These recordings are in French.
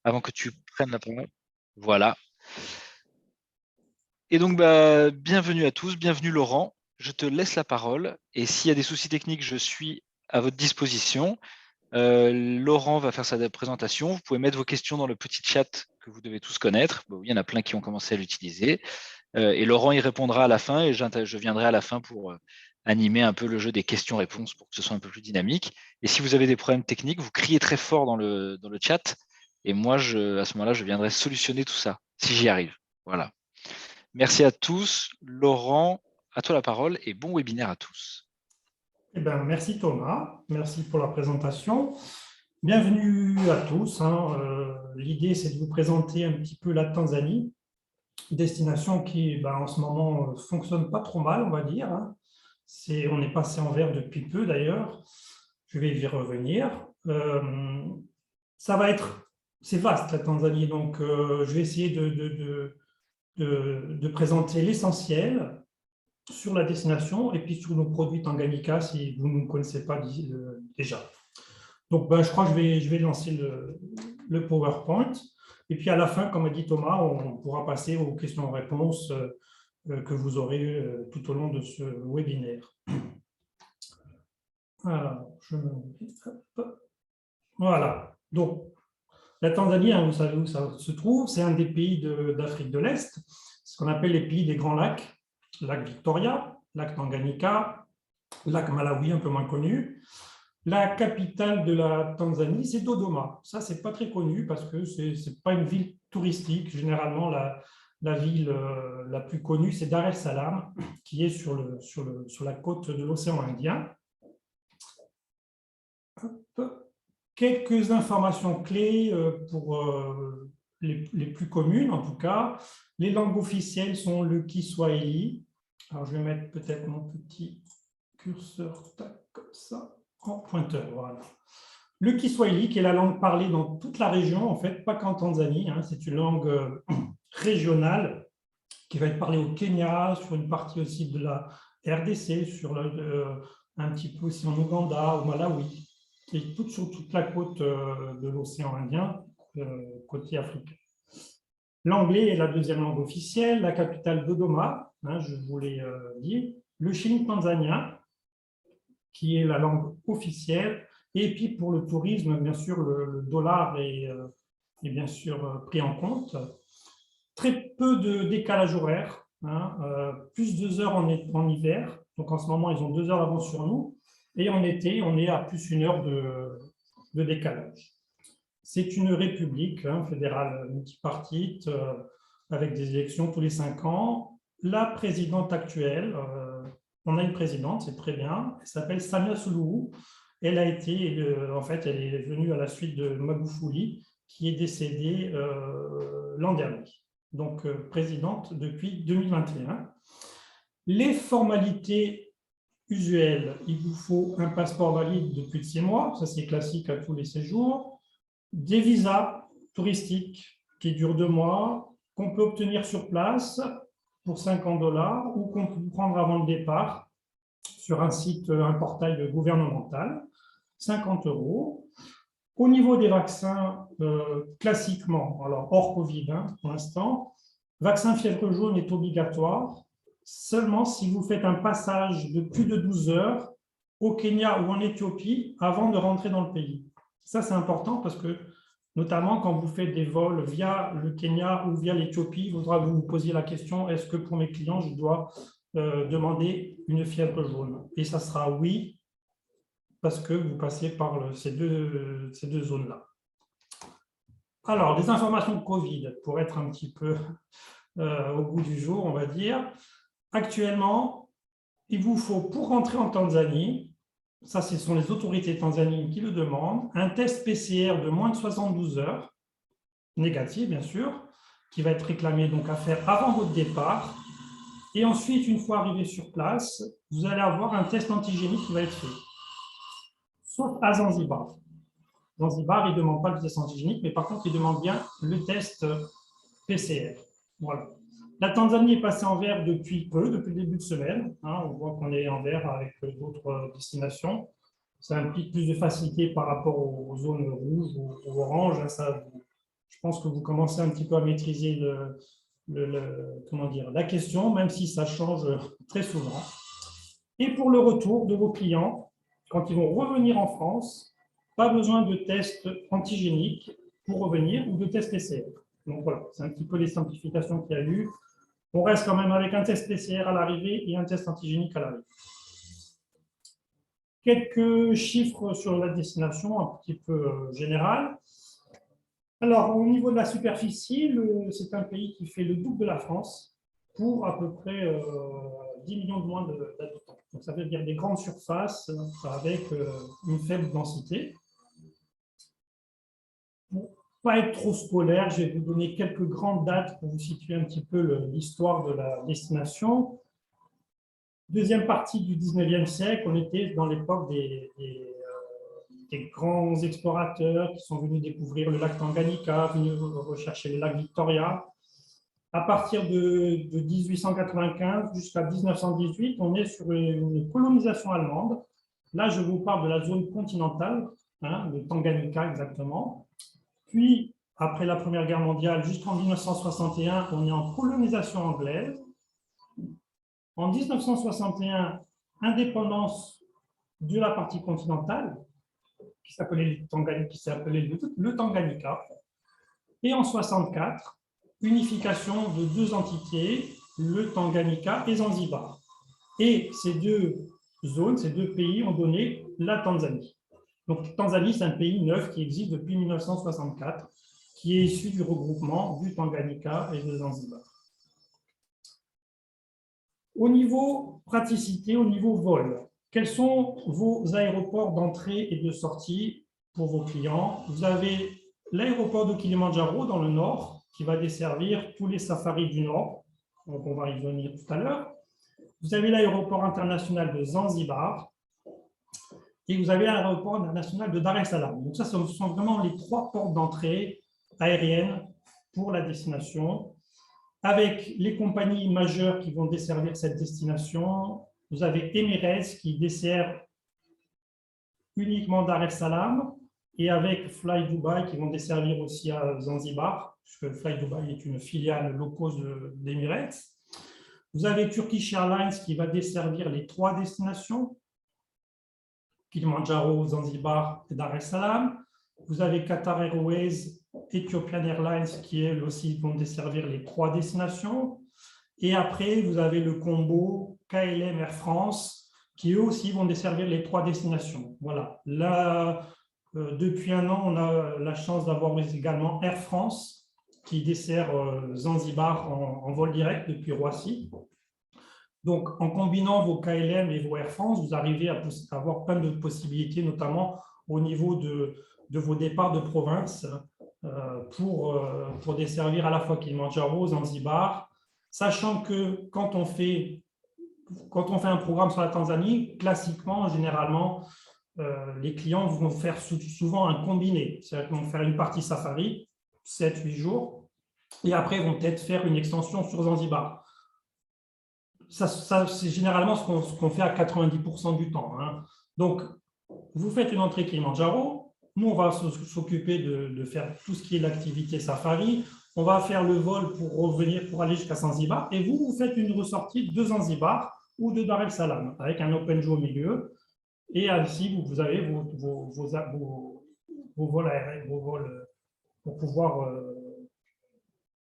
avant que tu prennes la parole. Voilà. Et donc, bienvenue à tous, bienvenue Laurent. Je te laisse la parole et s'il y a des soucis techniques, je suis à votre disposition. Laurent va faire sa présentation. Vous pouvez mettre vos questions dans le petit chat que vous devez tous connaître. Bon, il y en a plein qui ont commencé à l'utiliser. Et Laurent y répondra à la fin et je viendrai à la fin pour animer un peu le jeu des questions-réponses pour que ce soit un peu plus dynamique. Et si vous avez des problèmes techniques, vous criez très fort dans le chat et moi, à ce moment-là, je viendrai solutionner tout ça, si j'y arrive. Voilà. Merci à tous. Laurent, à toi la parole et bon webinaire à tous. Eh ben, merci Thomas, merci pour la présentation. Bienvenue à tous. L'idée, c'est de vous présenter un petit peu la Tanzanie, destination qui, en ce moment, fonctionne pas trop mal, on va dire. On est passé en vert depuis peu, d'ailleurs. Je vais y revenir. C'est vaste, la Tanzanie, donc je vais essayer de présenter l'essentiel sur la destination et puis sur nos produits Tanganyika si vous ne nous connaissez pas déjà. Donc, je crois que je vais lancer le PowerPoint. Et puis, à la fin, comme a dit Thomas, on pourra passer aux questions-réponses que vous aurez tout au long de ce webinaire. Alors, voilà. Donc, la Tanzanie, vous savez où ça se trouve, c'est un des pays d'Afrique de l'Est, ce qu'on appelle les pays des grands lacs, lac Victoria, lac Tanganyika, lac Malawi, un peu moins connu. La capitale de la Tanzanie, c'est Dodoma. Ça, ce n'est pas très connu parce que ce n'est pas une ville touristique. Généralement, la ville la plus connue, c'est Dar es Salaam, qui est sur la côte de l'océan Indien. Quelques informations clés pour les plus communes, en tout cas. Les langues officielles sont le Kiswahili. Alors, je vais mettre peut-être mon petit curseur comme ça, en pointeur. Voilà. Le Kiswahili, qui est la langue parlée dans toute la région, en fait, pas qu'en Tanzanie. C'est une langue régionale qui va être parlée au Kenya, sur une partie aussi de la RDC, un petit peu aussi en Ouganda, au Malawi, et sur toute la côte de l'océan Indien, côté africain. L'anglais est la deuxième langue officielle, la capitale Dodoma, je vous l'ai dit, le shilling tanzanien, qui est la langue officielle, et puis pour le tourisme, bien sûr, le dollar est bien sûr pris en compte. Très peu de décalage horaire, plus 2 heures en hiver, donc en ce moment, ils ont 2 heures d'avance sur nous, et en été, on est à plus 1 heure de décalage. C'est une république fédérale multipartite, avec des élections tous les 5 ans. La présidente actuelle, on a une présidente, c'est très bien, elle s'appelle Samia Suluhu. Elle a été, en fait, elle est venue à la suite de Magufuli, qui est décédé l'an dernier. Donc, présidente depuis 2021. Les formalités usuelles, il vous faut un passeport valide de plus de 6 mois, ça c'est classique à tous les séjours, des visas touristiques qui durent 2 mois, qu'on peut obtenir sur place pour 50$ ou qu'on peut prendre avant le départ sur un site, un portail gouvernemental, 50€. Au niveau des vaccins, classiquement, alors hors Covid pour l'instant, vaccin fièvre jaune est obligatoire seulement si vous faites un passage de plus de 12 heures au Kenya ou en Éthiopie avant de rentrer dans le pays. Ça, c'est important parce que, notamment quand vous faites des vols via le Kenya ou via l'Éthiopie, il faudra que vous vous posiez la question, est-ce que pour mes clients, je dois demander une fièvre jaune? Et ça sera oui, parce que vous passez par ces deux zones-là. Alors, des informations de Covid, pour être un petit peu au goût du jour, on va dire. Actuellement, il vous faut, pour rentrer en Tanzanie, ça, ce sont les autorités tanzaniennes qui le demandent, un test PCR de moins de 72 heures, négatif bien sûr, qui va être réclamé donc à faire avant votre départ. Et ensuite, une fois arrivé sur place, vous allez avoir un test antigénique qui va être fait. Sauf à Zanzibar. Zanzibar, il ne demande pas le test antigénique, mais par contre, il demande bien le test PCR. Voilà. La Tanzanie est passée en vert depuis peu, depuis le début de semaine. On voit qu'on est en vert avec d'autres destinations. Ça implique plus de facilité par rapport aux zones rouges ou oranges. Ça, Je pense que vous commencez un petit peu à maîtriser comment dire, la question, même si ça change très souvent. Et pour le retour de vos clients, quand ils vont revenir en France, pas besoin de test antigénique pour revenir ou de test PCR. Donc voilà, c'est un petit peu les simplifications qu'il y a eu. On reste quand même avec un test PCR à l'arrivée et un test antigénique à l'arrivée. Quelques chiffres sur la destination, un petit peu général. Alors, au niveau de la superficie, c'est un pays qui fait le double de la France pour à peu près 10 millions de moins d'habitants. Donc, ça veut dire des grandes surfaces avec une faible densité. Pour ne pas être trop scolaire, je vais vous donner quelques grandes dates pour vous situer un petit peu l'histoire de la destination. Deuxième partie du 19e siècle, on était dans l'époque des grands explorateurs qui sont venus découvrir le lac Tanganyika, venus rechercher le lac Victoria. À partir de 1895 jusqu'à 1918, on est sur une colonisation allemande. Là, je vous parle de la zone continentale, le Tanganyika exactement. Puis, après la Première Guerre mondiale, jusqu'en 1961, on est en colonisation anglaise. En 1961, indépendance de la partie continentale, qui s'appelait le Tanganyika. Et en 1964, unification de deux entités, le Tanganyika et Zanzibar. Et ces deux zones, ces deux pays ont donné la Tanzanie. Donc, Tanzanie, c'est un pays neuf qui existe depuis 1964, qui est issu du regroupement du Tanganyika et de Zanzibar. Au niveau praticité, au niveau vol, quels sont vos aéroports d'entrée et de sortie pour vos clients? Vous avez l'aéroport de Kilimandjaro dans le nord, qui va desservir tous les safaris du nord. Donc, on va y venir tout à l'heure. Vous avez l'aéroport international de Zanzibar et vous avez l'aéroport international de Dar es Salaam. Donc, ça, ce sont vraiment les trois portes d'entrée aériennes pour la destination. Avec les compagnies majeures qui vont desservir cette destination, vous avez Emirates qui dessert uniquement Dar es Salaam et avec Fly Dubai qui vont desservir aussi à Zanzibar, puisque Fly Dubai est une filiale low cost d'Emirates. Vous avez Turkish Airlines qui va desservir les trois destinations, Kilimandjaro, Zanzibar et Dar es Salaam. Vous avez Qatar Airways, Ethiopian Airlines qui, elles aussi, vont desservir les trois destinations. Et après, vous avez le combo KLM Air France qui, eux aussi, vont desservir les trois destinations. Voilà. Là, depuis un an, on a la chance d'avoir également Air France qui dessert Zanzibar en vol direct depuis Roissy. Donc, en combinant vos KLM et vos Air France, vous arrivez à avoir plein de possibilités, notamment au niveau de vos départs de province pour desservir à la fois Kilimandjaro, Zanzibar, sachant que quand on fait un programme sur la Tanzanie, classiquement, généralement, les clients vont faire souvent un combiné. C'est-à-dire qu'ils vont faire une partie safari, 7-8 jours, et après, ils vont peut-être faire une extension sur Zanzibar. Ça c'est généralement ce qu'on fait à 90% du temps. Donc, vous faites une entrée Kilimandjaro, nous, on va s'occuper de faire tout ce qui est l'activité safari, on va faire le vol pour revenir, pour aller jusqu'à Zanzibar, et vous faites une ressortie de Zanzibar ou de Dar es Salaam, avec un open jeu au milieu, et ainsi, vous avez vos vols aériens, vos vols pour pouvoir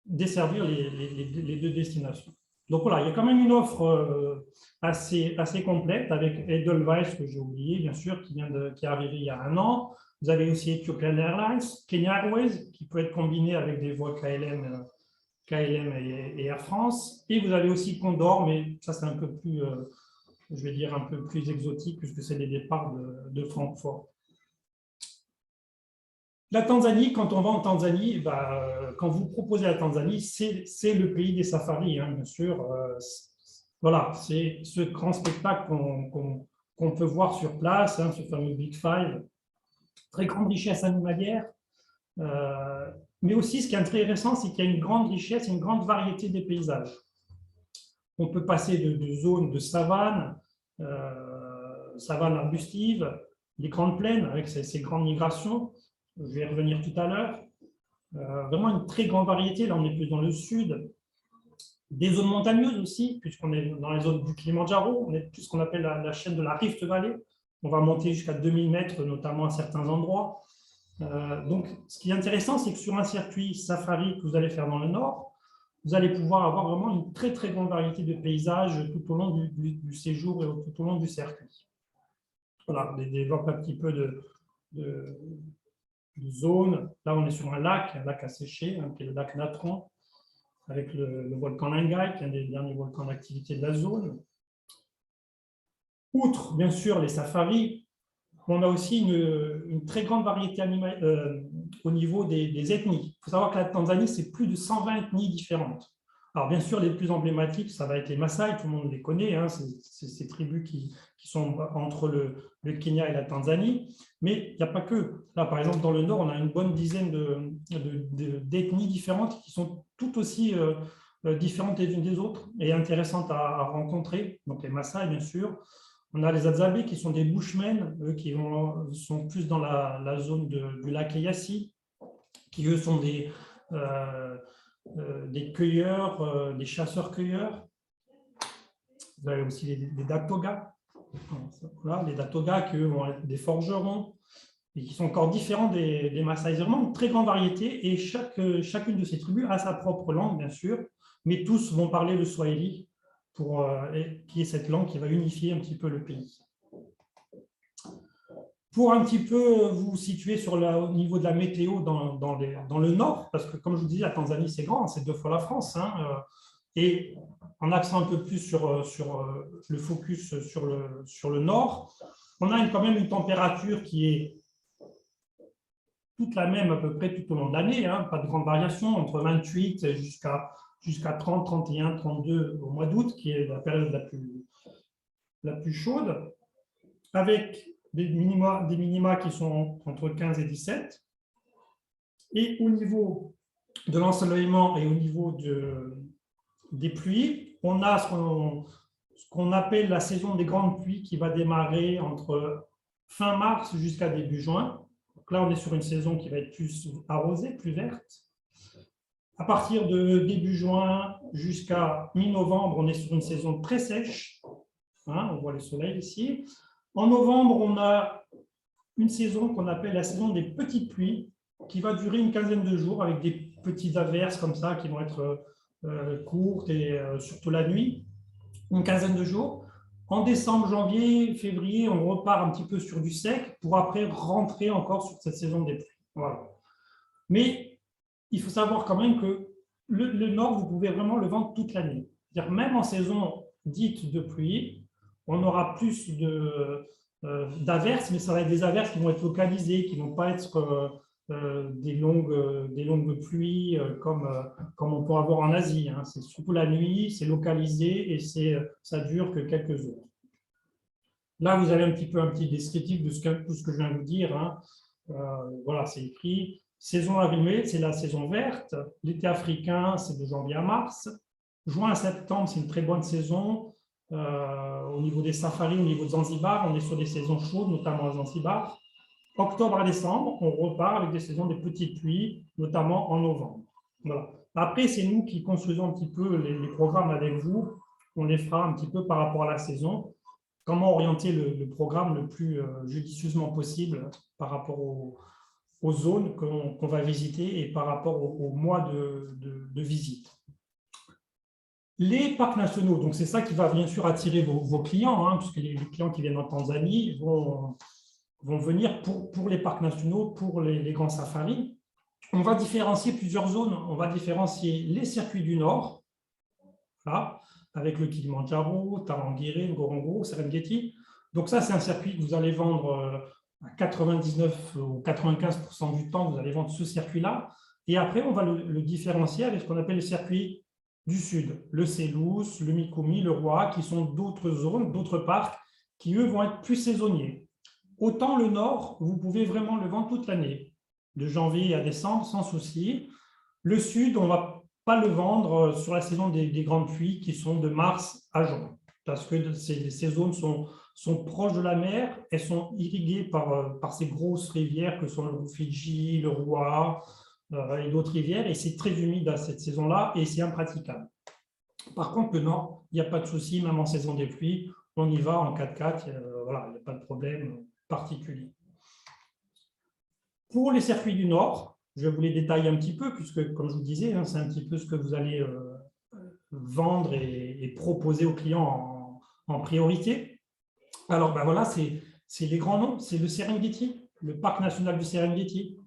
desservir les deux destinations. Donc voilà, il y a quand même une offre assez complète avec Edelweiss, que j'ai oublié, bien sûr, qui est arrivé il y a un an. Vous avez aussi Ethiopian Airlines, Kenya Airways, qui peut être combiné avec des vols KLM et Air France. Et vous avez aussi Condor, mais ça, c'est un peu plus, je vais dire, un peu plus exotique, puisque c'est des départs de Francfort. La Tanzanie, quand on va en Tanzanie, quand vous proposez la Tanzanie, c'est le pays des safaris, bien sûr. Voilà, c'est ce grand spectacle qu'on peut voir sur place, ce fameux Big Five. Très grande richesse animalière. Mais aussi, ce qui est intéressant, c'est qu'il y a une grande richesse, une grande variété des paysages. On peut passer de zones de savane, savane arbustive, les grandes plaines avec ces grandes migrations. Je vais y revenir tout à l'heure. Vraiment une très grande variété. Là, on est plus dans le sud. Des zones montagneuses aussi, puisqu'on est dans les zones du Kilimandjaro. On est plus ce qu'on appelle la chaîne de la Rift Valley. On va monter jusqu'à 2000 mètres, notamment à certains endroits. Donc, ce qui est intéressant, c'est que sur un circuit safari que vous allez faire dans le nord, vous allez pouvoir avoir vraiment une très, très grande variété de paysages tout au long du séjour et tout au long du circuit. Voilà, on développe un petit peu de zones. Là, on est sur un lac asséché, qui est le lac Natron, avec le volcan Lingay, qui est un des derniers volcans d'activité de la zone. Outre, bien sûr, les safaris, on a aussi une très grande variété animale au niveau des ethnies. Il faut savoir que la Tanzanie, c'est plus de 120 ethnies différentes. Alors, bien sûr, les plus emblématiques, ça va être les Maasai, tout le monde les connaît, hein, c'est ces tribus qui sont entre le Kenya et la Tanzanie. Mais il n'y a pas que. Là, par exemple, dans le nord, on a une bonne dizaine d'ethnies différentes qui sont tout aussi différentes les unes des autres et intéressantes à rencontrer. Donc, les Maasai, bien sûr. On a les Adzabés qui sont des Bushmen, eux qui sont plus dans la zone du lac Eyassi, qui eux sont des cueilleurs, des chasseurs-cueilleurs. Vous avez aussi les Datoga, voilà, les Datoga qui eux vont être des forgerons et qui sont encore différents des Maasai. C'est vraiment une très grande variété et chacune de ces tribus a sa propre langue, bien sûr, mais tous vont parler le Swahili, qui est cette langue qui va unifier un petit peu le pays. Pour un petit peu vous situer au niveau de la météo dans le nord, parce que comme je vous dis, la Tanzanie c'est grand, c'est 2 fois la France, hein, et en accent un peu plus sur le focus sur le nord, on a quand même une température qui est toute la même à peu près tout au long de l'année, hein, pas de grande variation, entre 28 jusqu'à 30, 31, 32 au mois d'août, qui est la période la plus chaude, avec des minima qui sont entre 15 et 17. Et au niveau de l'ensoleillement et au niveau des pluies, on a ce qu'on appelle la saison des grandes pluies qui va démarrer entre fin mars jusqu'à début juin. Donc là, on est sur une saison qui va être plus arrosée, plus verte. À partir de début juin jusqu'à mi-novembre, on est sur une saison très sèche. Hein, on voit le soleil ici. En novembre, on a une saison qu'on appelle la saison des petites pluies, qui va durer une quinzaine de jours avec des petites averses comme ça qui vont être courtes et surtout la nuit, une quinzaine de jours. En décembre, janvier, février, on repart un petit peu sur du sec pour après rentrer encore sur cette saison des pluies. Voilà. Mais il faut savoir quand même que le nord, vous pouvez vraiment le vendre toute l'année. C'est-à-dire même en saison dite de pluie, on aura plus d'averses, mais ça va être des averses qui vont être localisées, qui ne vont pas être des longues pluies comme on peut avoir en Asie. Hein. C'est surtout la nuit, c'est localisé et ça dure que quelques heures. Là, vous avez un petit descriptif de tout ce que je viens de vous dire. Hein. Voilà, c'est écrit. Saison avril-mai, c'est la saison verte. L'été africain, c'est de janvier à mars. Juin à septembre, c'est une très bonne saison. Au niveau des safaris, au niveau de Zanzibar, on est sur des saisons chaudes, notamment à Zanzibar. Octobre à décembre, on repart avec des saisons de petites pluies, notamment en novembre. Voilà. Après, c'est nous qui construisons un petit peu les programmes avec vous. On les fera un petit peu par rapport à la saison. Comment orienter le programme le plus judicieusement possible par rapport aux zones qu'on va visiter et par rapport au mois de visite. Les parcs nationaux, donc c'est ça qui va bien sûr attirer vos clients, hein, puisque les clients qui viennent en Tanzanie vont venir pour les parcs nationaux, pour les grands safaris. On va différencier plusieurs zones. On va différencier les circuits du Nord, là, avec le Kilimandjaro, Tarangire, Ngorongoro, Serengeti. Donc ça, c'est un circuit que vous allez vendre à 99 ou 95% du temps, vous allez vendre ce circuit-là. Et après, on va le différencier avec ce qu'on appelle le circuit du Sud, le Selous, le Mikumi, le Roi, qui sont d'autres zones, d'autres parcs, qui, eux, vont être plus saisonniers. Autant le Nord, vous pouvez vraiment le vendre toute l'année, de janvier à décembre, sans souci. Le Sud, on ne va pas le vendre sur la saison des grandes pluies, qui sont de mars à juin, parce que ces zones sont proches de la mer, elles sont irriguées par ces grosses rivières que sont le Rufiji, le Roi, et d'autres rivières, et c'est très humide à cette saison-là, et c'est impraticable. Par contre, le nord, il n'y a pas de souci, même en saison des pluies, on y va en 4x4, voilà, il n'y a pas de problème particulier. Pour les circuits du nord, je vous les détaille un petit peu, puisque, comme je vous disais, hein, c'est un petit peu ce que vous allez vendre et proposer aux clients en priorité. Alors, ben voilà, c'est les grands noms, c'est le Serengeti, le parc national du Serengeti,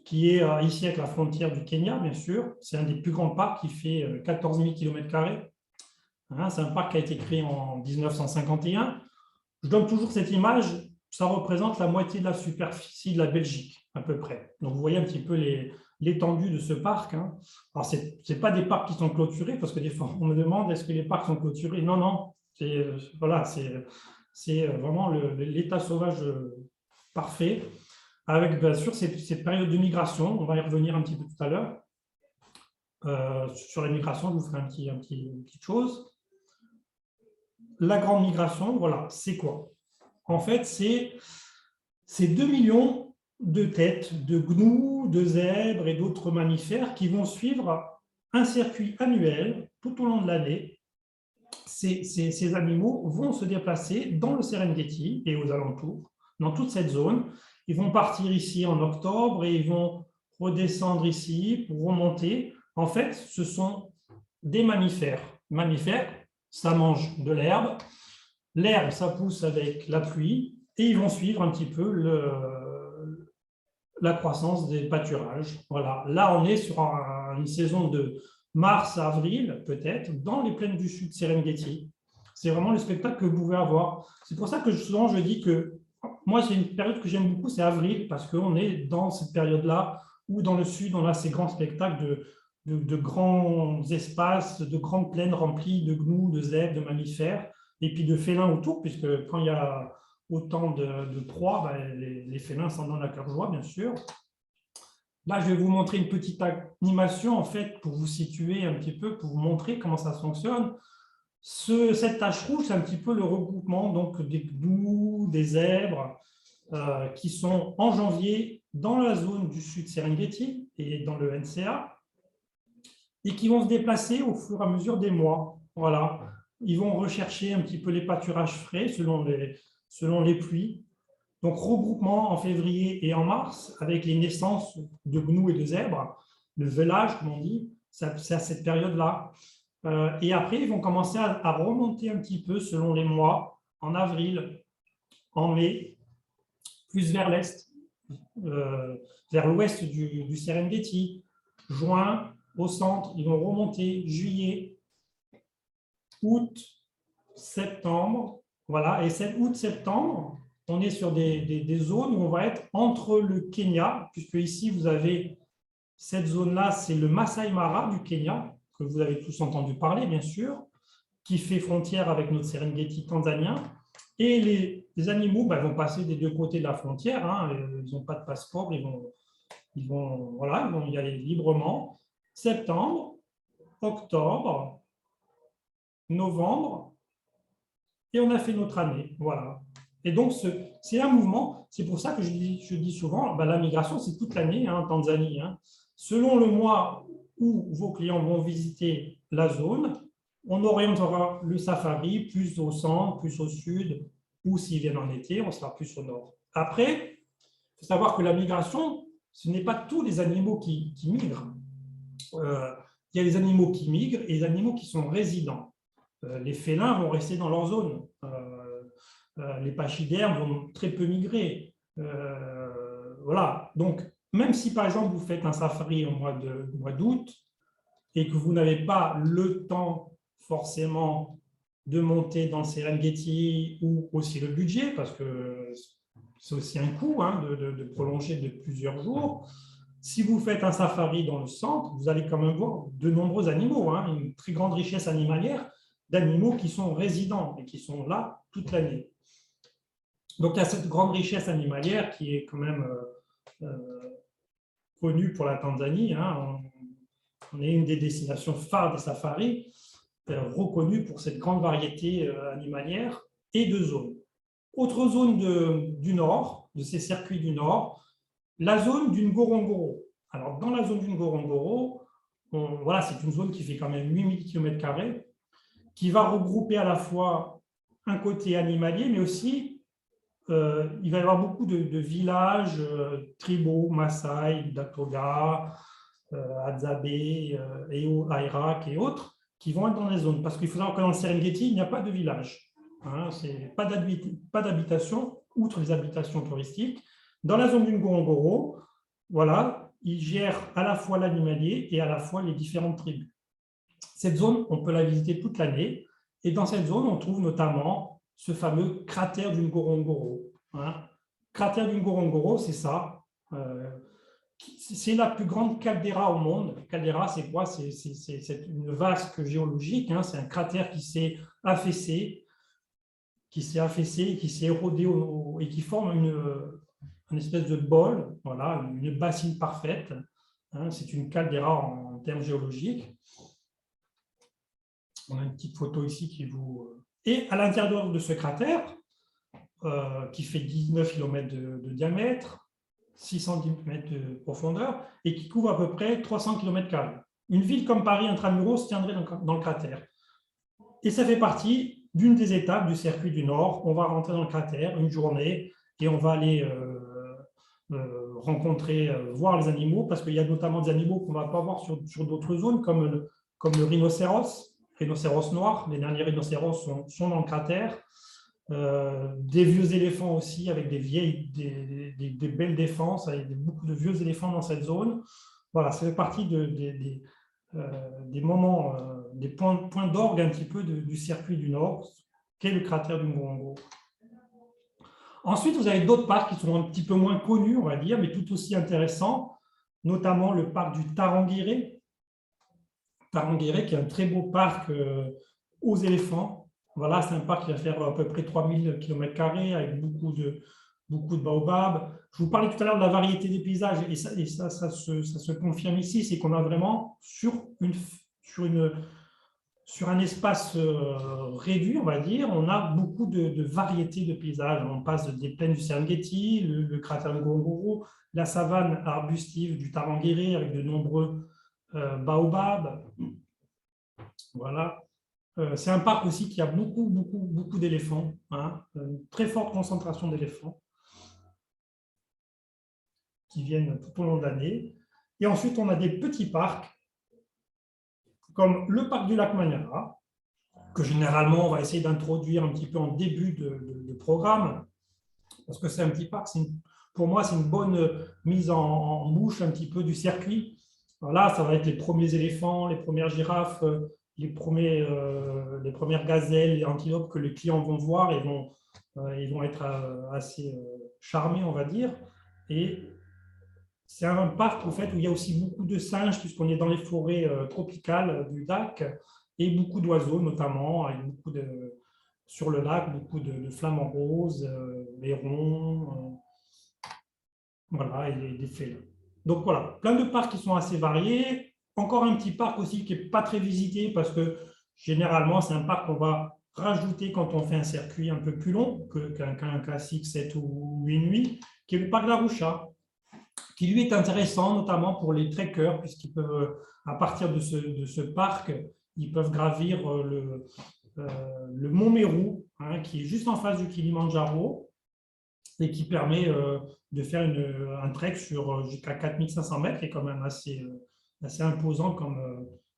qui est ici avec la frontière du Kenya, bien sûr. C'est un des plus grands parcs qui fait 14 000 km². C'est un parc qui a été créé en 1951. Je donne toujours cette image, ça représente la moitié de la superficie de la Belgique, à peu près. Donc, vous voyez un petit peu l'étendue de ce parc. Alors, ce n'est pas des parcs qui sont clôturés, parce que des fois, on me demande est-ce que les parcs sont clôturés. Non, non, voilà, c'est vraiment l'état sauvage parfait, avec bien sûr cette période de migration. On va y revenir un petit peu tout à l'heure. Sur la migration, je vous ferai une petite chose. La grande migration, voilà, c'est quoi? En fait, c'est 2 millions de têtes de gnous, de zèbres et d'autres mammifères qui vont suivre un circuit annuel tout au long de l'année. Ces animaux vont se déplacer dans le Serengeti et aux alentours, dans toute cette zone. Ils vont partir ici en octobre et ils vont redescendre ici pour remonter. En fait, ce sont des mammifères. Mammifères, ça mange de l'herbe. L'herbe, ça pousse avec la pluie et ils vont suivre un petit peu la croissance des pâturages. Voilà. Là, on est sur une saison de mars à avril, peut-être, dans les plaines du sud Serengeti. C'est vraiment le spectacle que vous pouvez avoir. C'est pour ça que souvent je dis que moi, c'est une période que j'aime beaucoup, c'est avril, parce qu'on est dans cette période-là où dans le sud, on a ces grands spectacles de grands espaces, de grandes plaines remplies de gnous, de zèbres, de mammifères, et puis de félins autour, puisque quand il y a autant de proies, ben, les félins s'en donnent à cœur joie, bien sûr. Là, je vais vous montrer une petite animation, en fait, pour vous situer un petit peu, pour vous montrer comment ça fonctionne. Cette tache rouge, c'est un petit peu le regroupement donc, des gnous, des zèbres, qui sont en janvier dans la zone du sud Serengeti et dans le NCA, et qui vont se déplacer au fur et à mesure des mois. Voilà. Ils vont rechercher un petit peu les pâturages frais selon les pluies. Donc, regroupement en février et en mars avec les naissances de gnous et de zèbres, le velage, comme on dit, c'est à cette période-là. Et après, ils vont commencer à remonter un petit peu selon les mois, en avril, en mai, plus vers l'est, vers l'ouest du Serengeti, juin, au centre, ils vont remonter juillet, août, septembre, voilà, et août-septembre, on est sur des zones où on va être entre le Kenya, puisque ici, vous avez cette zone-là, c'est le Masai Mara du Kenya, que vous avez tous entendu parler, bien sûr, qui fait frontière avec notre Serengeti tanzanien. Et les animaux vont passer des deux côtés de la frontière, hein, ils n'ont pas de passeport, ils vont y aller librement. Septembre, octobre, novembre, et on a fait notre année. Voilà. Et donc, c'est un mouvement. C'est pour ça que je dis souvent, la migration, c'est toute l'année en Tanzanie. Selon le mois où vos clients vont visiter la zone, on orientera le safari plus au centre, plus au sud, ou s'ils viennent en été, on sera plus au nord. Après, il faut savoir que la migration, ce n'est pas tous les animaux qui migrent. Il y a les animaux qui migrent et les animaux qui sont résidents. Les félins vont rester dans leur zone. Les pachydermes vont très peu migrer. Voilà. Donc, même si, par exemple, vous faites un safari au mois d'août et que vous n'avez pas le temps forcément de monter dans le Serengeti ou aussi le budget, parce que c'est aussi un coût de prolonger de plusieurs jours. Si vous faites un safari dans le centre, vous allez quand même voir de nombreux animaux, une très grande richesse animalière d'animaux qui sont résidents et qui sont là toute l'année. Donc, il y a cette grande richesse animalière qui est quand même connue pour la Tanzanie. On est une des destinations phares des safaris, reconnue pour cette grande variété animalière et de zones. Autre zone du nord, de ces circuits du nord, la zone du Ngorongoro. Alors, dans la zone du Ngorongoro, voilà, c'est une zone qui fait quand même 8000 km², qui va regrouper à la fois un côté animalier, mais aussi il va y avoir beaucoup de villages tribaux, Maasai, Datoga, Hadzabe, Airak et autres, qui vont être dans les zones. Parce qu'il faut savoir que dans le Serengeti, il n'y a pas de village. Hein, pas d'habitation, outre les habitations touristiques. Dans la zone du Ngorongoro, voilà, ils gèrent à la fois l'animalier et à la fois les différentes tribus. Cette zone, on peut la visiter toute l'année. Et dans cette zone, on trouve notamment ce fameux cratère du Ngorongoro. Hein. Cratère du Ngorongoro, c'est ça. C'est la plus grande caldeira au monde. Caldeira, c'est quoi? C'est une vasque géologique. Hein. C'est un cratère qui s'est affaissé, et qui s'est érodé et qui forme une espèce de bol, voilà, une bassine parfaite. Hein. C'est une caldeira en termes géologiques. On a une petite photo ici qui vous... Et à l'intérieur de ce cratère, qui fait 19 km de diamètre, 610 mètres de profondeur, et qui couvre à peu près 300 km². Une ville comme Paris intramuros se tiendrait dans le cratère. Et ça fait partie d'une des étapes du circuit du Nord. On va rentrer dans le cratère une journée et on va aller rencontrer, voir les animaux, parce qu'il y a notamment des animaux qu'on ne va pas voir sur d'autres zones, comme le rhinocéros noir. Les derniers rhinocéros sont dans le cratère. Des vieux éléphants aussi, avec des belles défenses, avec beaucoup de vieux éléphants dans cette zone. Voilà, ça fait partie des moments, des points d'orgue un petit peu du circuit du Nord, qu'est le cratère du Ngorongoro. Ensuite, vous avez d'autres parcs qui sont un petit peu moins connus, on va dire, mais tout aussi intéressants, notamment le parc du Tarangire. Tarangire, qui est un très beau parc aux éléphants. Voilà, c'est un parc qui va faire à peu près 3000 km² avec beaucoup de baobabs. Je vous parlais tout à l'heure de la variété des paysages et ça se confirme ici, c'est qu'on a vraiment sur un espace réduit, on va dire, on a beaucoup de variétés de paysages. On passe des plaines du Serengeti, le cratère Ngorongoro, la savane arbustive du Tarangire avec de nombreux baobabs. Voilà. C'est un parc aussi qui a beaucoup d'éléphants, hein, une très forte concentration d'éléphants qui viennent tout au long de l'année. Et ensuite, on a des petits parcs, comme le parc du lac Manyara, que généralement, on va essayer d'introduire un petit peu en début de programme, parce que c'est un petit parc, pour moi, c'est une bonne mise en bouche un petit peu du circuit. Alors là, ça va être les premiers éléphants, les premières girafes, les premières gazelles et antilopes que les clients vont voir et ils vont être assez charmés, on va dire. Et c'est un parc en fait, où il y a aussi beaucoup de singes, puisqu'on est dans les forêts tropicales du lac, et beaucoup d'oiseaux, notamment, avec sur le lac, beaucoup de flamants roses, hérons, voilà, et des félins. Donc voilà, plein de parcs qui sont assez variés. Encore un petit parc aussi qui n'est pas très visité parce que généralement, c'est un parc qu'on va rajouter quand on fait un circuit un peu plus long qu'un classique 7 ou 8 nuits, qui est le parc d'Arusha, qui lui est intéressant notamment pour les trekkers, puisqu'ils peuvent, à partir de ce parc, ils peuvent gravir le mont Meru, hein, qui est juste en face du Kilimandjaro, et qui permet de faire un trek jusqu'à 4500 mètres, qui est quand même assez imposant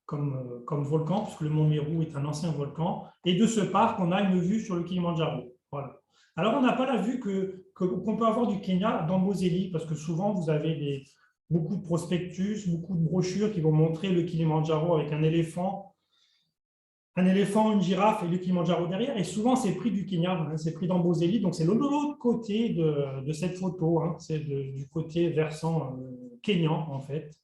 comme volcan, puisque le mont Meru est un ancien volcan. Et de ce parc, on a une vue sur le Kilimandjaro. Voilà. Alors, on n'a pas la vue qu'on peut avoir du Kenya dans Moseli, parce que souvent, vous avez beaucoup de prospectus, beaucoup de brochures qui vont montrer le Kilimandjaro avec un éléphant, une girafe et le Kilimandjaro derrière. Et souvent, c'est pris du Kenya, hein, c'est pris dans Moseli. Donc, c'est l'autre côté de cette photo, hein, c'est du côté versant kényan, en fait.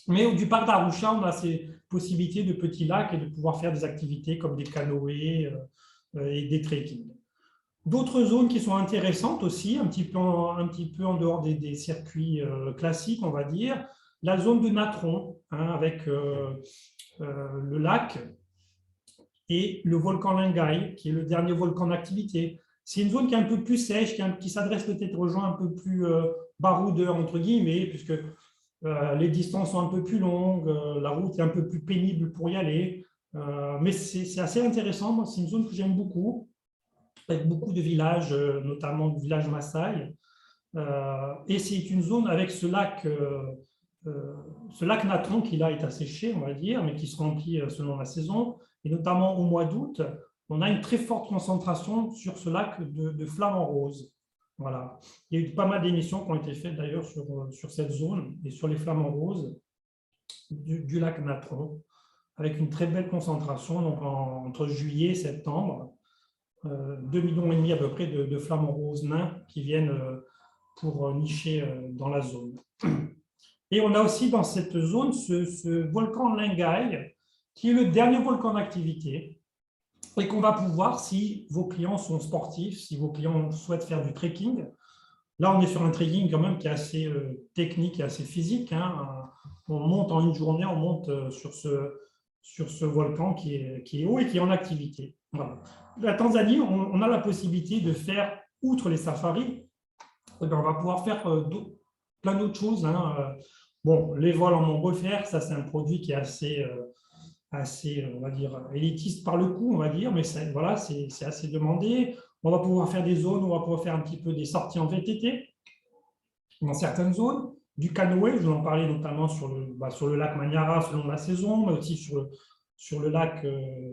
Mais du parc d'Arusha, on a ces possibilités de petits lacs et de pouvoir faire des activités comme des canoës et des trekking. D'autres zones qui sont intéressantes aussi, un petit peu en dehors des circuits classiques, on va dire, la zone de Natron, hein, avec le lac et le volcan Lingai, qui est le dernier volcan d'activité. C'est une zone qui est un peu plus sèche, qui s'adresse peut-être aux gens un peu plus baroudeurs, entre guillemets, puisque Les distances sont un peu plus longues, la route est un peu plus pénible pour y aller. Mais c'est assez intéressant. C'est une zone que j'aime beaucoup, avec beaucoup de villages, notamment du village Maasai. Et c'est une zone avec ce lac Natron qui là est asséché, on va dire, mais qui se remplit selon la saison. Et notamment au mois d'août, on a une très forte concentration sur ce lac de flamants roses. Voilà. Il y a eu pas mal d'émissions qui ont été faites d'ailleurs sur cette zone et sur les flamants roses du lac Natron, avec une très belle concentration donc entre juillet et septembre. 2,5 millions à peu près de flamants roses nains qui viennent pour nicher dans la zone. Et on a aussi dans cette zone ce volcan Lingai, qui est le dernier volcan d'activité, et qu'on va pouvoir, si vos clients sont sportifs, si vos clients souhaitent faire du trekking. Là, on est sur un trekking quand même qui est assez technique et assez physique. Hein. On monte en une journée, on monte sur ce volcan qui est haut et qui est en activité. Voilà. La Tanzanie, on a la possibilité de faire, outre les safaris, on va pouvoir faire plein d'autres choses. Hein. Bon, les vols en montgolfière, ça c'est un produit qui est assez, on va dire, élitiste par le coup, on va dire, mais voilà, c'est assez demandé. On va pouvoir faire des zones, on va pouvoir faire un petit peu des sorties en VTT dans certaines zones, du canoë, je vous en parlais notamment sur le lac Manyara selon la saison, mais aussi sur le lac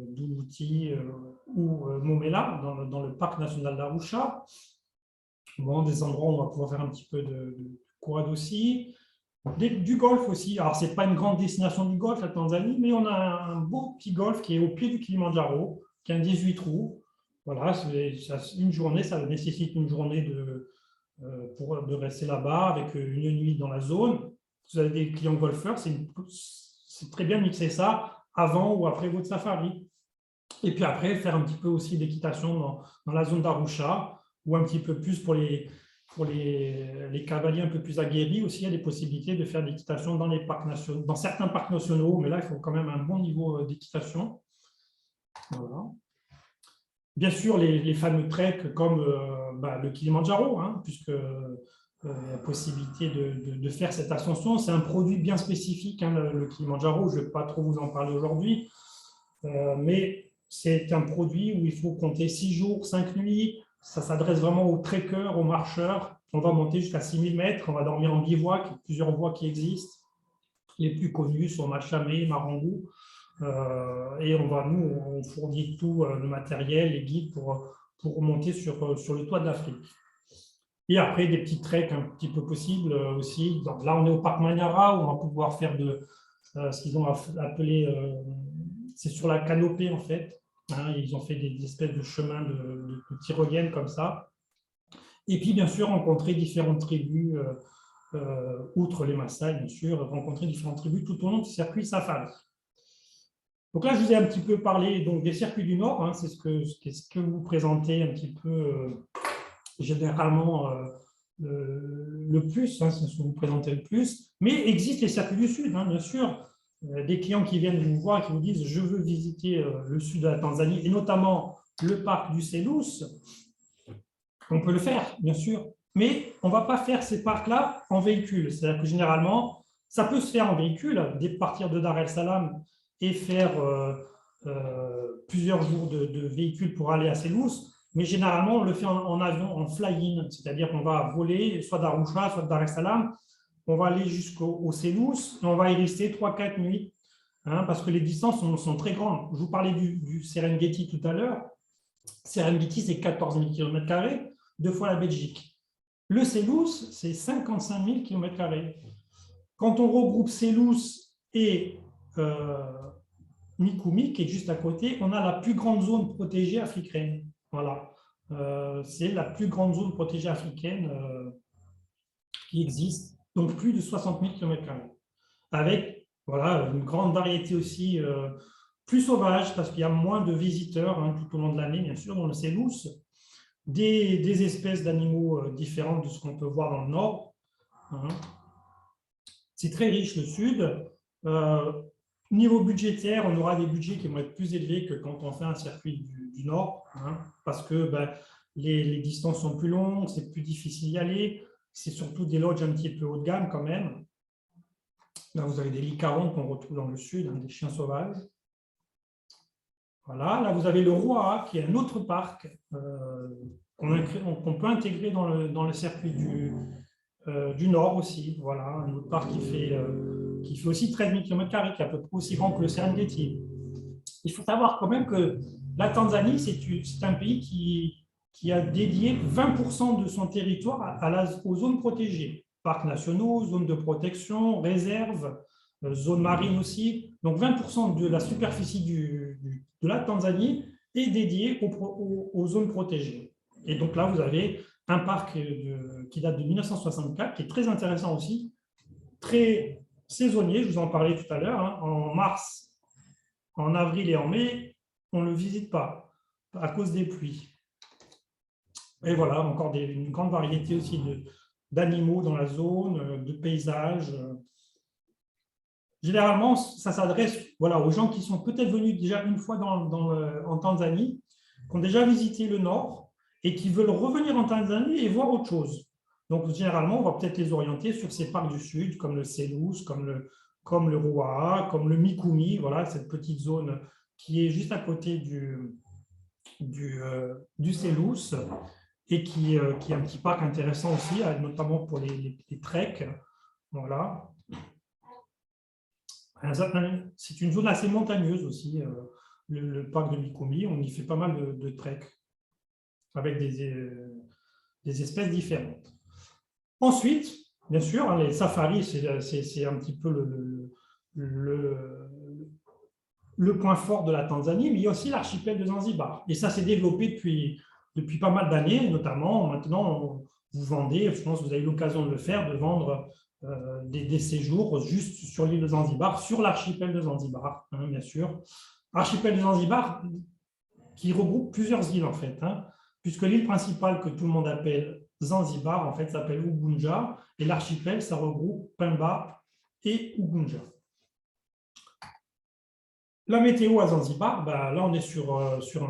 d'Uluti ou Momela, dans le parc national d'Arusha. Bon, des endroits où on va pouvoir faire un petit peu de quad aussi. Du golf aussi. Alors, ce n'est pas une grande destination du golf, la Tanzanie, mais on a un beau petit golf qui est au pied du Kilimandjaro, qui a un 18 trous. Voilà, une journée, ça nécessite une journée de rester là-bas avec une nuit dans la zone. Vous avez des clients golfeurs, c'est très bien de mixer ça avant ou après votre safari. Et puis après, faire un petit peu aussi d'équitation dans la zone d'Arusha, ou un petit peu plus pour les cavaliers un peu plus aguerris aussi, il y a des possibilités de faire de l'équitation dans certains parcs nationaux, mais là, il faut quand même un bon niveau d'équitation. Voilà. Bien sûr, les fameux treks comme le Kilimandjaro, hein, puisque la possibilité de faire cette ascension, c'est un produit bien spécifique, hein, le Kilimandjaro, je ne vais pas trop vous en parler aujourd'hui, mais c'est un produit où il faut compter 6 jours, 5 nuits. Ça s'adresse vraiment aux trekkers, aux marcheurs. On va monter jusqu'à 6000 mètres, on va dormir en bivouac, plusieurs voies qui existent. Les plus connus sont Machamé, Marangou. Et on fournit tout le matériel, les guides pour monter sur le toit de l'Afrique. Et après, des petits treks un petit peu possibles aussi. Donc là, on est au parc Manyara, où on va pouvoir faire ce qu'ils ont appelé, c'est sur la canopée en fait. Hein, ils ont fait des espèces de chemins de tyroliennes comme ça. Et puis, bien sûr, rencontrer différentes tribus, outre les Maasai, bien sûr, rencontrer différentes tribus tout au long du circuit safari. Donc là, je vous ai un petit peu parlé donc, des circuits du Nord, hein, c'est ce que vous présentez un petit peu généralement le plus, hein, c'est ce que vous présentez le plus, mais existent les circuits du Sud, hein, bien sûr. Des clients qui viennent vous voir et qui vous disent « je veux visiter le sud de la Tanzanie » et notamment le parc du Selous, on peut le faire, bien sûr, mais on ne va pas faire ces parcs-là en véhicule. C'est-à-dire que généralement, ça peut se faire en véhicule, partir de Dar el Salam et faire plusieurs jours de véhicule pour aller à Selous, mais généralement, on le fait en avion, en fly-in, c'est-à-dire qu'on va voler soit d'Arusha, soit de Dar es Salaam, on va aller jusqu'au Selous et on va y rester 3-4 nuits, hein, parce que les distances sont très grandes. Je vous parlais du Serengeti tout à l'heure. Serengeti, c'est 14 000 km², 2 fois la Belgique. Le Selous, c'est 55 000 km². Quand on regroupe Selous et Mikumi, qui est juste à côté, on a la plus grande zone protégée africaine. Voilà. C'est la plus grande zone protégée africaine qui existe, donc plus de 60 000 km². Avec voilà, une grande variété aussi plus sauvage, parce qu'il y a moins de visiteurs hein, tout au long de l'année, bien sûr, dans le Selous, des espèces d'animaux différentes de ce qu'on peut voir dans le nord. Hein. C'est très riche, le sud. Niveau budgétaire, on aura des budgets qui vont être plus élevés que quand on fait un circuit du nord, hein, parce que les distances sont plus longues, c'est plus difficile d'y aller, c'est surtout des lodges un petit peu haut de gamme quand même. Là, vous avez des licarons qu'on retrouve dans le sud, hein, des chiens sauvages. Voilà, là, vous avez le Roi, qui est un autre parc qu'on peut intégrer dans le circuit du Nord aussi. Voilà, un autre parc qui fait aussi 13 000 km², qui est à peu près aussi grand que le Serengeti. Il faut savoir quand même que la Tanzanie, c'est un pays qui a dédié 20% de son territoire aux zones protégées. Parcs nationaux, zones de protection, réserves, zones marines aussi. Donc 20% de la superficie de la Tanzanie est dédiée aux zones protégées. Et donc là, vous avez un parc qui date de 1964, qui est très intéressant aussi, très saisonnier, je vous en parlais tout à l'heure, hein, en mars, en avril et en mai, on ne le visite pas à cause des pluies. Et voilà, encore une grande variété aussi d'animaux dans la zone, de paysages. Généralement, ça s'adresse aux gens qui sont peut-être venus déjà une fois en Tanzanie, qui ont déjà visité le nord et qui veulent revenir en Tanzanie et voir autre chose. Donc, généralement, on va peut-être les orienter sur ces parcs du sud, comme le Selous, comme le Ruaha, comme le Mikumi, voilà, cette petite zone qui est juste à côté du Selous et qui est un petit parc intéressant aussi, notamment pour les treks. Voilà. C'est une zone assez montagneuse aussi, le parc de Mikumi. On y fait pas mal de treks avec des espèces différentes. Ensuite, bien sûr, hein, les safaris, c'est un petit peu le point fort de la Tanzanie, mais il y a aussi l'archipel de Zanzibar. Et ça s'est développé depuis pas mal d'années, notamment maintenant, vous vendez, je pense que vous avez l'occasion de le faire, de vendre des séjours juste sur l'île de Zanzibar, sur l'archipel de Zanzibar, hein, bien sûr. Archipel de Zanzibar qui regroupe plusieurs îles, en fait, hein, puisque l'île principale que tout le monde appelle Zanzibar, en fait, s'appelle Unguja, et l'archipel, ça regroupe Pemba et Unguja. La météo à Zanzibar, là, on est sur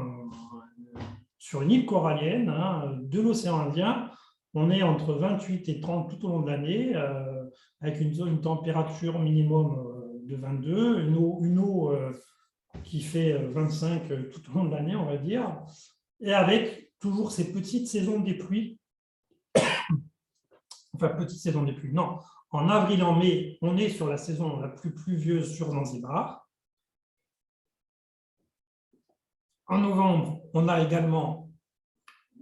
une île corallienne, hein, de l'océan Indien. On est entre 28 et 30 tout au long de l'année, avec une température minimum de 22, une eau qui fait 25 tout au long de l'année, on va dire, et avec toujours ces petites saisons des pluies. Enfin, petite saison des pluies, non. En avril et en mai, on est sur la saison la plus pluvieuse sur Zanzibar. En novembre, on a également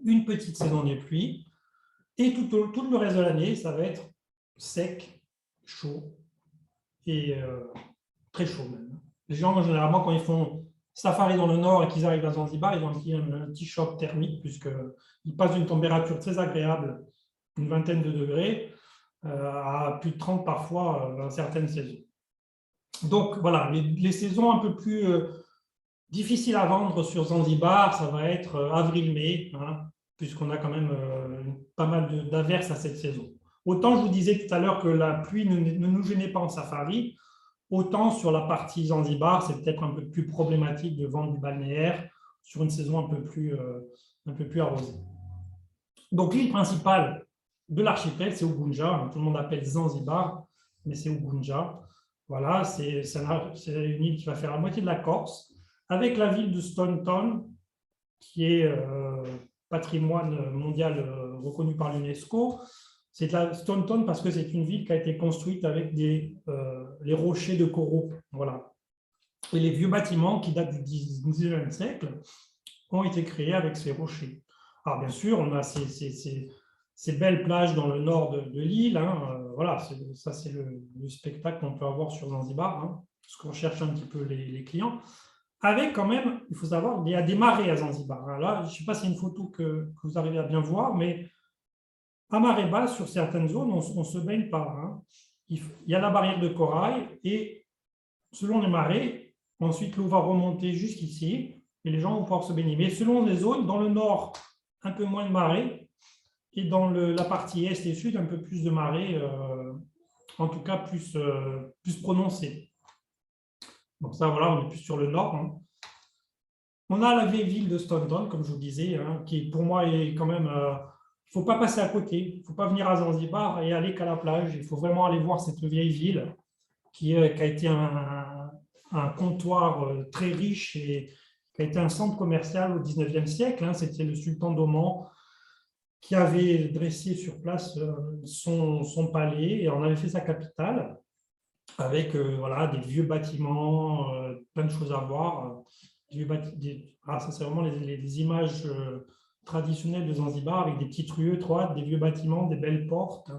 une petite saison des pluies. Et tout le reste de l'année, ça va être sec, chaud et très chaud même. Les gens, généralement, quand ils font safari dans le nord et qu'ils arrivent à Zanzibar, ils ont un petit choc thermique puisqu'ils passent d'une température très agréable, une vingtaine de degrés, à plus de 30 parfois dans certaines saisons. Donc voilà, les saisons un peu plus difficiles à vendre sur Zanzibar, ça va être avril-mai, hein, puisqu'on a quand même pas mal d'averses à cette saison. Autant je vous disais tout à l'heure que la pluie ne nous gênait pas en safari, autant sur la partie Zanzibar, c'est peut-être un peu plus problématique de vendre du balnéaire sur une saison un peu plus arrosée. Donc l'île principale de l'archipel, c'est Unguja. Tout le monde appelle Zanzibar, mais c'est Unguja. Voilà, c'est une île qui va faire la moitié de la Corse, avec la ville de Stone Town, qui est patrimoine mondial reconnu par l'UNESCO. C'est la Stone Town parce que c'est une ville qui a été construite avec les rochers de coraux. Voilà. Et les vieux bâtiments qui datent du 19e siècle ont été créés avec ces rochers. Alors bien sûr, on a ces belles plages dans le nord de l'île. Hein, voilà, ça c'est le spectacle qu'on peut avoir sur Zanzibar, hein, ce qu'on cherche un petit peu les clients. Avec quand même, il faut savoir, il y a des marées à Zanzibar. Là, je ne sais pas si c'est une photo que vous arrivez à bien voir, mais à marée basse, sur certaines zones, on ne se baigne pas. Hein. Il y a la barrière de corail et selon les marées, ensuite l'eau va remonter jusqu'ici et les gens vont pouvoir se baigner. Mais selon les zones, dans le nord, un peu moins de marée et dans la partie est et sud, un peu plus de marée, en tout cas plus prononcée. Donc ça, voilà, on est plus sur le nord. Hein. On a la vieille ville de Stone Town, comme je vous disais, hein, qui pour moi est quand même... il ne faut pas passer à côté, il ne faut pas venir à Zanzibar et aller qu'à la plage. Il faut vraiment aller voir cette vieille ville qui a été un comptoir très riche et qui a été un centre commercial au XIXe siècle. Hein. C'était le sultan d'Oman qui avait dressé sur place son palais et en avait fait sa capitale, avec voilà, des vieux bâtiments, plein de choses à voir. Ça, c'est vraiment les images traditionnelles de Zanzibar, avec des petites rues étroites, des vieux bâtiments, des belles portes.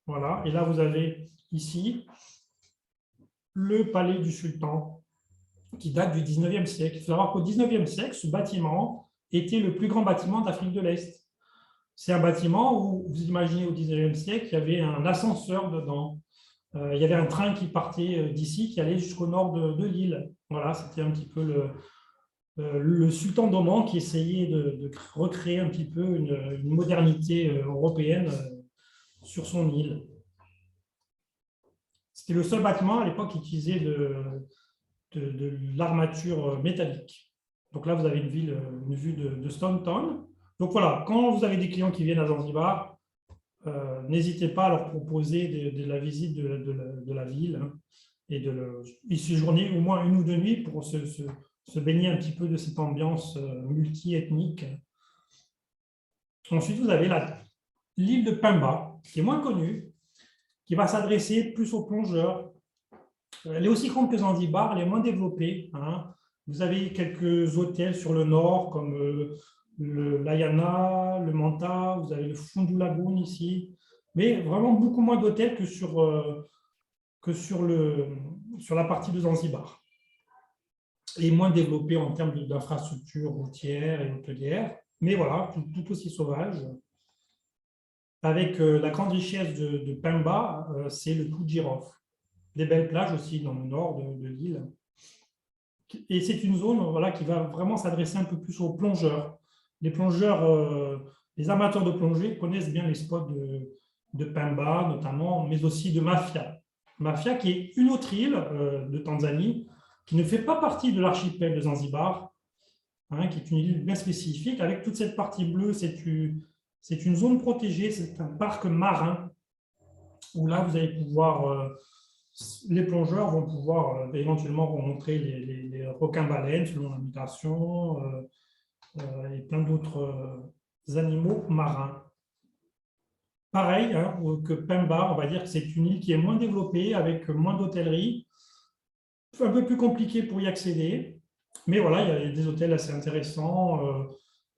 Voilà. Et là, vous avez ici le palais du sultan, qui date du 19e siècle. Il faut savoir qu'au 19e siècle, ce bâtiment était le plus grand bâtiment d'Afrique de l'Est. C'est un bâtiment où, vous imaginez, au 19e siècle, il y avait un ascenseur dedans. Il y avait un train qui partait d'ici, qui allait jusqu'au nord de l'île. Voilà, c'était un petit peu le sultan d'Oman qui essayait de recréer un petit peu une modernité européenne sur son île. C'était le seul bâtiment à l'époque qui utilisait de l'armature métallique. Donc là, vous avez une vue de Stone Town. Donc voilà, quand vous avez des clients qui viennent à Zanzibar, n'hésitez pas à leur proposer de la visite de la ville, hein, et y séjourner au moins 1 ou 2 nuits pour se baigner un petit peu de cette ambiance multi-ethnique. Ensuite, vous avez l'île de Pemba, qui est moins connue, qui va s'adresser plus aux plongeurs. Elle est aussi grande que Zanzibar, elle est moins développée. Hein. Vous avez quelques hôtels sur le nord, comme l'Ayana, le Manta, vous avez le Fundu Lagoon ici, mais vraiment beaucoup moins d'hôtels que sur la partie de Zanzibar. Et moins développée en termes d'infrastructures routières et hôtelières, mais voilà, tout aussi sauvage. Avec la grande richesse de Pemba, c'est le clou de girofle. Des belles plages aussi dans le nord de l'île. Et c'est une zone, voilà, qui va vraiment s'adresser un peu plus aux plongeurs. Les plongeurs, les amateurs de plongée connaissent bien les spots de Pemba notamment, mais aussi de Mafia. Mafia qui est une autre île de Tanzanie, qui ne fait pas partie de l'archipel de Zanzibar, hein, qui est une île bien spécifique. Avec toute cette partie bleue, c'est une zone protégée, c'est un parc marin, où là, vous allez pouvoir... les plongeurs vont pouvoir éventuellement rencontrer les requins-baleines selon la migration et plein d'autres animaux marins. Pareil, hein, que Pemba, on va dire que c'est une île qui est moins développée, avec moins d'hôtellerie, un peu plus compliqué pour y accéder, mais voilà, il y a des hôtels assez intéressants,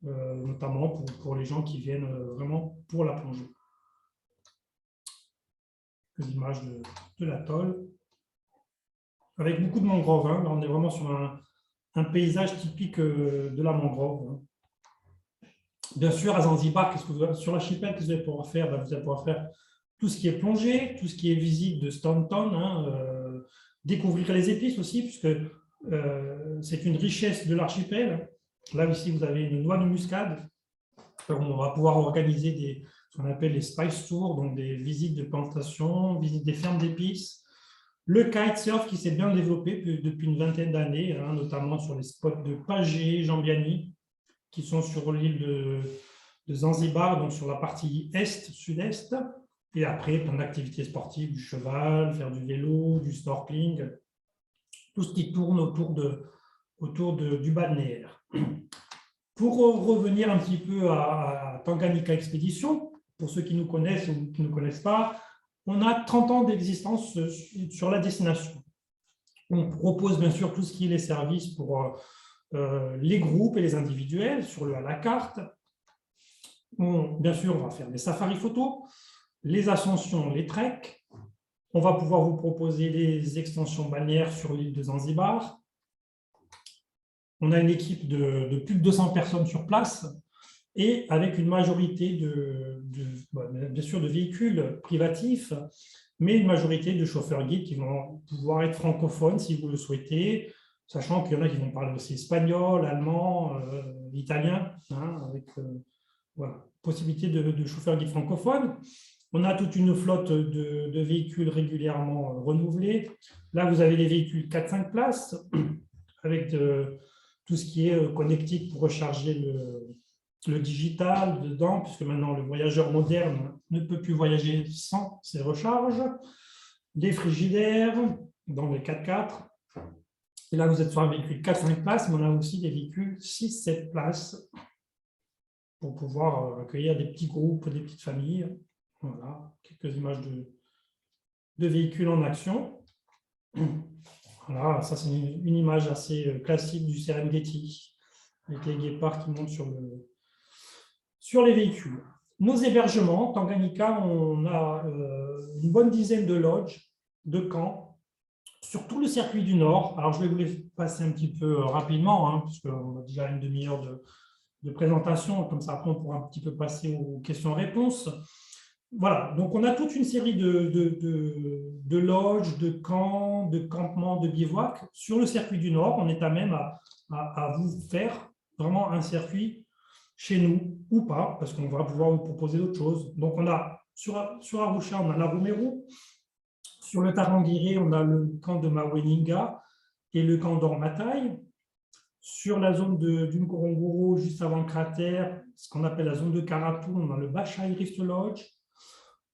notamment pour les gens qui viennent vraiment pour la plongée. L'image de l'atoll, avec beaucoup de mangroves. Hein. Là, on est vraiment sur un paysage typique de la mangrove. Hein. Bien sûr, à Zanzibar, sur l'archipel, qu'est-ce que vous allez pouvoir faire? Vous allez pouvoir faire tout ce qui est plongée, tout ce qui est visite de Stone Town, hein, découvrir les épices aussi, puisque c'est une richesse de l'archipel. Là, ici, vous avez une noix de muscade. On va pouvoir organiser ce qu'on appelle les spice tours, donc des visites de plantations, visites des fermes d'épices. Le kitesurf qui s'est bien développé depuis une vingtaine d'années, hein, notamment sur les spots de Pagé, Jambiani, qui sont sur l'île de Zanzibar, donc sur la partie est-sud-est. Et après, plein d'activités sportives, du cheval, faire du vélo, du snorkeling, tout ce qui tourne autour du balnéaire. Pour revenir un petit peu à Tanganyika Expédition, pour ceux qui nous connaissent ou qui ne nous connaissent pas, on a 30 ans d'existence sur la destination. On propose bien sûr tout ce qui est les services pour les groupes et les individuels à la carte. Bien sûr, on va faire des safaris photos, les ascensions, les treks. On va pouvoir vous proposer des extensions balnéaires sur l'île de Zanzibar. On a une équipe de plus de 200 personnes sur place et avec une majorité bien sûr de véhicules privatifs, mais une majorité de chauffeurs guides qui vont pouvoir être francophones si vous le souhaitez, sachant qu'il y en a qui vont parler aussi espagnol, allemand, italien, hein, avec voilà, possibilité de chauffeurs guides francophones. On a toute une flotte de véhicules régulièrement renouvelés. Là, vous avez les véhicules 4-5 places avec tout ce qui est connectique pour recharger le digital dedans, puisque maintenant le voyageur moderne ne peut plus voyager sans ses recharges. des frigidaires dans les 4x4. Et là, vous êtes sur un véhicule 4-5 places, mais on a aussi des véhicules 6-7 places pour pouvoir accueillir des petits groupes, des petites familles. Voilà, quelques images de véhicules en action. Voilà, ça c'est une image assez classique du Serengeti, avec les guépards qui montent sur les véhicules. Nos hébergements, Tanganyika, on a une bonne dizaine de lodges, de camps, sur tout le circuit du Nord. Alors je vais vous les passer un petit peu rapidement, hein, parce qu'on a déjà une demi-heure de présentation, comme ça après on pourra un petit peu passer aux questions-réponses. Voilà, donc on a toute une série de lodges, de camps, de campements, de bivouacs sur le circuit du Nord. On est à même à vous faire vraiment un circuit chez nous ou pas, parce qu'on va pouvoir vous proposer d'autres choses. Donc on a sur Arusha, on a l'Arumeru. Sur le Tarangire, on a le camp de Maweninga et le camp d'Ormatai. Sur la zone du Ngorongoro, juste avant le cratère, ce qu'on appelle la zone de Karatu, on a le Bashai Rift Lodge.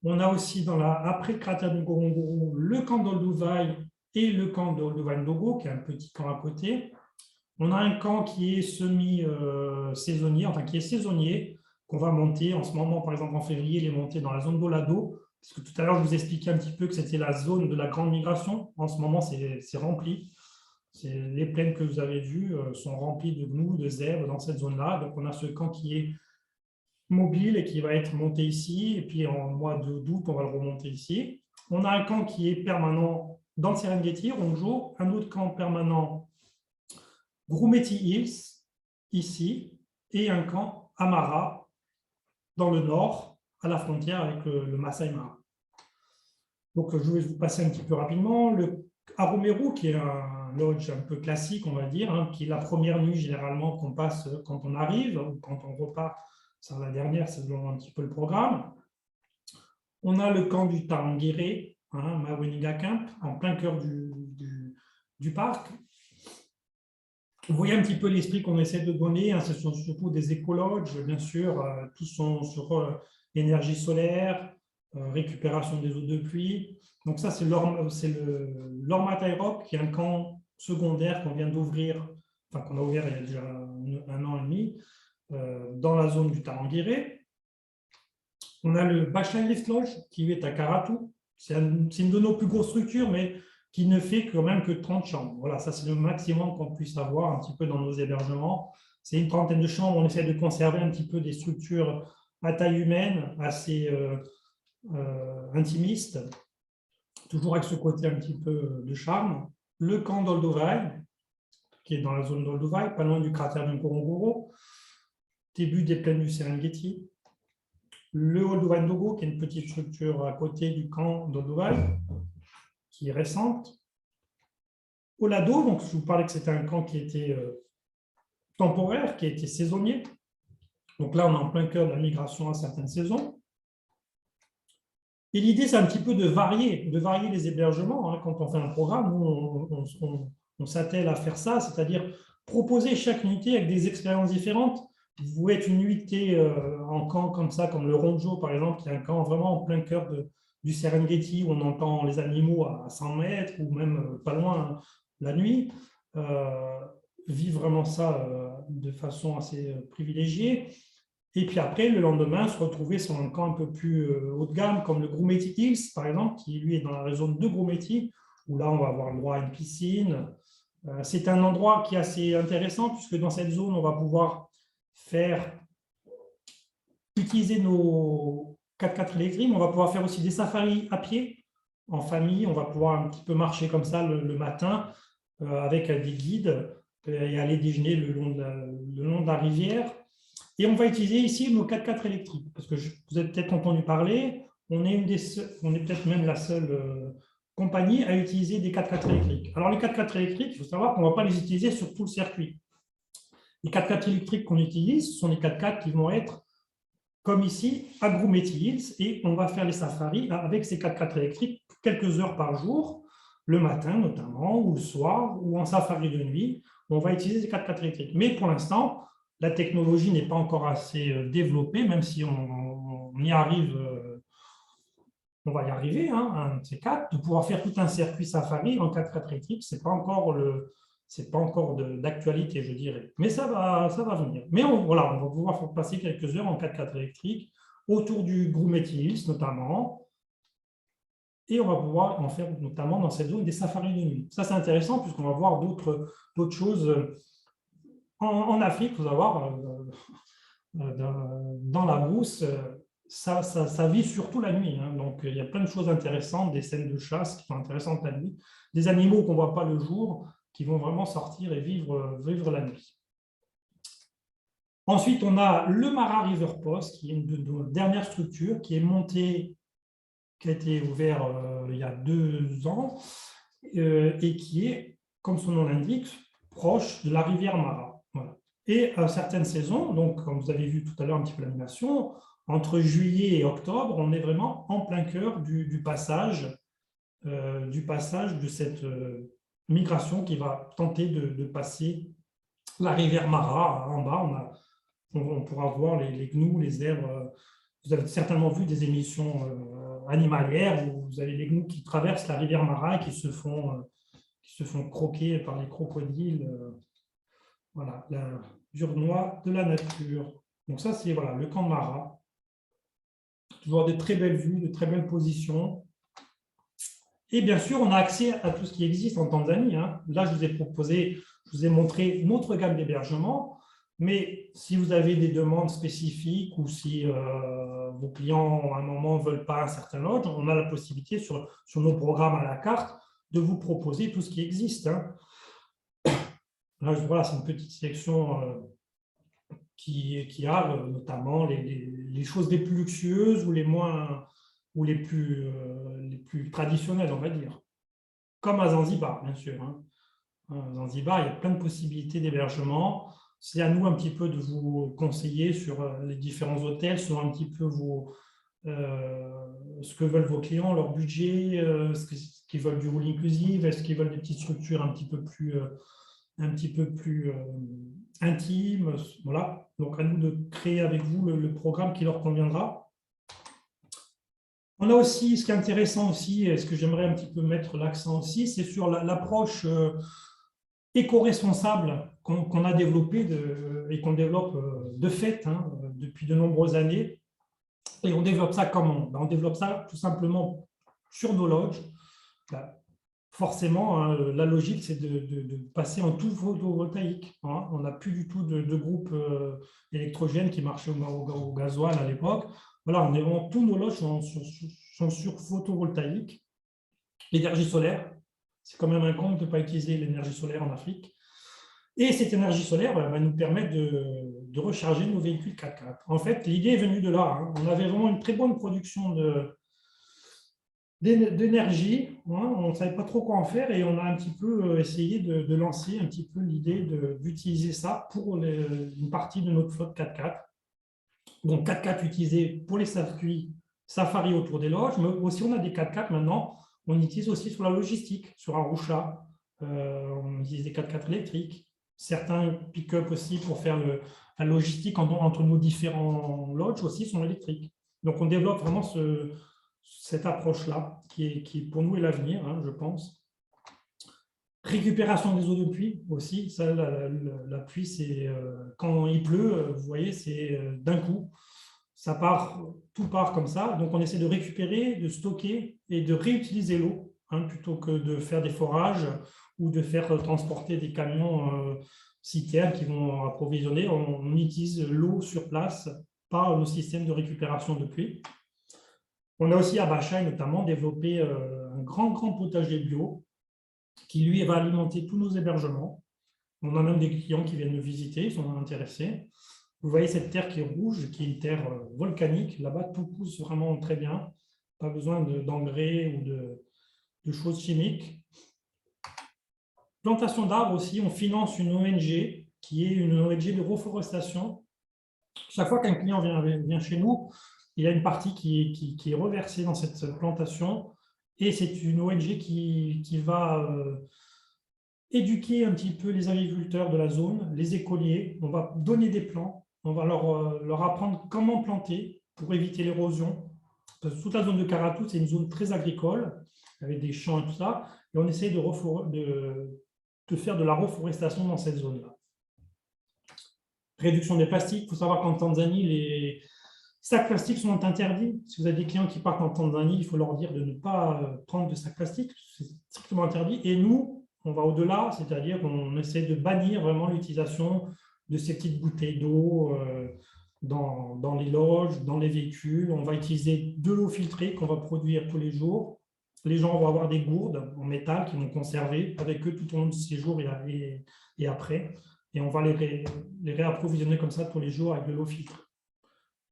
On a aussi, après le cratère du Ngorongoro, le camp d'Olduvai et le camp d'Olduvai Ndogo, qui est un petit camp à côté. On a un camp qui est semi-saisonnier, enfin qui est saisonnier, qu'on va monter en ce moment, par exemple en février, il est monté dans la zone d'Olado, parce que tout à l'heure, je vous expliquais un petit peu que c'était la zone de la grande migration. En ce moment, c'est rempli. Les plaines que vous avez vues sont remplies de gnous, de zèbres dans cette zone-là. Donc, on a ce camp qui est mobile et qui va être monté ici. Et puis, en mois d'août, on va le remonter ici. On a un camp qui est permanent dans le Serengeti, Rongjo, un autre camp permanent Grumeti Hills, ici, et un camp Amara, dans le nord, à la frontière avec le Masai Mara. Donc, je vais vous passer un petit peu rapidement. Le Arumeru, qui est un lodge un peu classique, on va dire, hein, qui est la première nuit généralement qu'on passe quand on arrive, ou quand on repart, c'est la dernière, c'est selon un petit peu le programme. On a le camp du Tarangire, hein, Maweninga Camp, en plein cœur du parc. Vous voyez un petit peu l'esprit qu'on essaie de donner, hein, ce sont surtout des écologes, bien sûr, tous sont sur énergie solaire, récupération des eaux de pluie. Donc ça, c'est l'Ormatai Rock, qui est un camp secondaire qu'on vient d'ouvrir, enfin qu'on a ouvert il y a déjà un an et demi, dans la zone du Tarangire. On a le Bashai Rift Lodge, qui est à Karatu. C'est une de nos plus grosses structures, mais qui ne fait quand même que 30 chambres. Voilà, ça c'est le maximum qu'on puisse avoir un petit peu dans nos hébergements. C'est une trentaine de chambres, on essaie de conserver un petit peu des structures à taille humaine, assez intimistes, toujours avec ce côté un petit peu de charme. Le camp d'Olduvai, qui est dans la zone d'Olduvai, pas loin du cratère du Ngorongoro, début des plaines du Serengeti. Le Olduvai Ndogo, qui est une petite structure à côté du camp d'Olduvai, qui est récente. Olado, donc je vous parlais que c'était un camp qui était temporaire, qui était saisonnier. Donc là, on est en plein cœur de la migration à certaines saisons. Et l'idée, c'est un petit peu de varier les hébergements. Hein. Quand on fait un programme, nous, on s'attelle à faire ça, c'est-à-dire proposer chaque unité avec des expériences différentes. Vous pouvez être une unité en camp comme ça, comme le Rongjo, par exemple, qui est un camp vraiment en plein cœur du Serengeti, où on entend les animaux à 100 mètres, ou même pas loin la nuit. Vivre vraiment ça de façon assez privilégiée. Et puis après, le lendemain, se retrouver sur un camp un peu plus haut de gamme, comme le Grumeti Hills, par exemple, qui lui est dans la zone de Grumeti, où là, on va avoir le droit à une piscine. C'est un endroit qui est assez intéressant, puisque dans cette zone, on va pouvoir utiliser nos 4x4 électriques, mais on va pouvoir faire aussi des safaris à pied, en famille. On va pouvoir un petit peu marcher comme ça le matin, avec des guides, et aller déjeuner le long de la rivière. Et on va utiliser ici nos 4x4 électriques, parce que vous avez peut-être entendu parler, on est peut-être même la seule compagnie à utiliser des 4x4 électriques. Alors les 4x4 électriques, il faut savoir qu'on ne va pas les utiliser sur tout le circuit. Les 4x4 électriques qu'on utilise, ce sont les 4x4 qui vont être, comme ici, à Grumeti Hills, et on va faire les safaris avec ces 4x4 électriques quelques heures par jour, le matin notamment, ou le soir, ou en safari de nuit, on va utiliser ces 4x4 électriques. Mais pour l'instant, la technologie n'est pas encore assez développée, même si on y arrive on va y arriver, hein, un de ces quatre, de pouvoir faire tout un circuit safari en 4x4 électrique, ce n'est pas encore d'actualité, je dirais. Mais ça va venir. Mais voilà, on va pouvoir passer quelques heures en 4x4 électrique autour du Grumeti Hills notamment. Et on va pouvoir en faire notamment dans cette zone des safaris de nuit. Ça, c'est intéressant puisqu'on va voir d'autres choses. En Afrique, il faut savoir, dans la brousse, ça vit surtout la nuit. Hein. Donc, il y a plein de choses intéressantes, des scènes de chasse qui sont intéressantes la nuit, des animaux qu'on ne voit pas le jour, qui vont vraiment sortir et vivre la nuit. Ensuite, on a le Mara River Post, qui est une de nos dernières structures, qui a été ouvert il y a 2 ans, et qui est, comme son nom l'indique, proche de la rivière Mara. Voilà. Et à certaines saisons, donc comme vous avez vu tout à l'heure un petit peu l'animation, entre juillet et octobre, on est vraiment en plein cœur du passage de cette migration qui va tenter de passer la rivière Mara. En bas, on pourra voir les gnous, les zèbres. Vous avez certainement vu des émissions animalières où vous avez les gnous qui traversent la rivière Mara et qui se font croquer par les crocodiles. Voilà, la durnois de la nature. Donc ça, c'est voilà, le camp de Mara. Toujours de très belles vues, de très belles positions. Et bien sûr, on a accès à tout ce qui existe en Tanzanie. Hein. Là, je vous ai montré notre gamme d'hébergement. Mais si vous avez des demandes spécifiques ou si vos clients, à un moment, ne veulent pas un certain lodge, on a la possibilité sur nos programmes à la carte de vous proposer tout ce qui existe. Hein. Là, voilà, c'est une petite sélection qui a notamment les choses les plus luxueuses ou les plus traditionnelles, on va dire. Comme à Zanzibar, bien sûr. Hein. À Zanzibar, il y a plein de possibilités d'hébergement. C'est à nous un petit peu de vous conseiller sur les différents hôtels, sur un petit peu ce que veulent vos clients, leur budget, ce qu'ils veulent du all inclusive, est-ce qu'ils veulent des petites structures un petit peu plus intimes. Voilà. Donc, à nous de créer avec vous le programme qui leur conviendra. On a aussi, ce qui est intéressant aussi, et ce que j'aimerais un petit peu mettre l'accent aussi, c'est sur l'approche éco-responsable qu'on a développée et qu'on développe de fait hein, depuis de nombreuses années. Et on développe ça comment? On développe ça tout simplement sur nos lodges. Forcément, hein, la logique, c'est de passer en tout photovoltaïque. Hein. On n'a plus du tout de groupe électrogène qui marchait au gasoil à l'époque. Voilà, tous nos loges sont sur photovoltaïque. L'énergie solaire, c'est quand même un compte de ne pas utiliser l'énergie solaire en Afrique. Et cette énergie solaire va nous permettre de recharger nos véhicules 4x4. En fait, l'idée est venue de là. Hein. On avait vraiment une très bonne production d'énergie. Hein. On ne savait pas trop quoi en faire et on a un petit peu essayé de lancer un petit peu l'idée d'utiliser ça pour une partie de notre flotte 4x4. Donc 4x4 utilisés pour les circuits safari autour des loges, mais aussi on a des 4x4 maintenant, on utilise aussi sur la logistique, sur Arusha, on utilise des 4x4 électriques, certains pick-up aussi pour faire la logistique entre nos différents lodges aussi sont électriques. Donc on développe vraiment cette approche-là qui pour nous est l'avenir, hein, je pense. Récupération des eaux de pluie aussi. Ça, la pluie, c'est quand il pleut, vous voyez, c'est d'un coup. Tout part comme ça. Donc, on essaie de récupérer, de stocker et de réutiliser l'eau hein, plutôt que de faire des forages ou de faire transporter des camions citernes qui vont approvisionner. On utilise l'eau sur place par le système de récupération de pluie. On a aussi à Bachai notamment développé un grand potager bio qui, lui, va alimenter tous nos hébergements. On a même des clients qui viennent nous visiter, ils sont intéressés. Vous voyez cette terre qui est rouge, qui est une terre volcanique. Là-bas, tout pousse vraiment très bien. Pas besoin d'engrais ou de choses chimiques. Plantation d'arbres aussi, on finance une ONG qui est une ONG de reforestation. Chaque fois qu'un client vient chez nous, il y a une partie qui est reversée dans cette plantation. Et c'est une ONG qui va éduquer un petit peu les agriculteurs de la zone, les écoliers. On va donner des plants, on va leur apprendre comment planter pour éviter l'érosion. parce que toute la zone de Karatou, c'est une zone très agricole, avec des champs et tout ça, et on essaye de faire de la reforestation dans cette zone-là. Réduction des plastiques, il faut savoir qu'en Tanzanie, les sacs plastiques sont interdits. Si vous avez des clients qui partent en Tanzanie, il faut leur dire de ne pas prendre de sacs plastiques, c'est strictement interdit. Et nous, on va au-delà, c'est-à-dire qu'on essaie de bannir vraiment l'utilisation de ces petites bouteilles d'eau dans les loges, dans les véhicules. On va utiliser de l'eau filtrée qu'on va produire tous les jours. Les gens vont avoir des gourdes en métal qui vont conserver avec eux tout au long de ces jours et après. Et on va les réapprovisionner comme ça tous les jours avec de l'eau filtrée.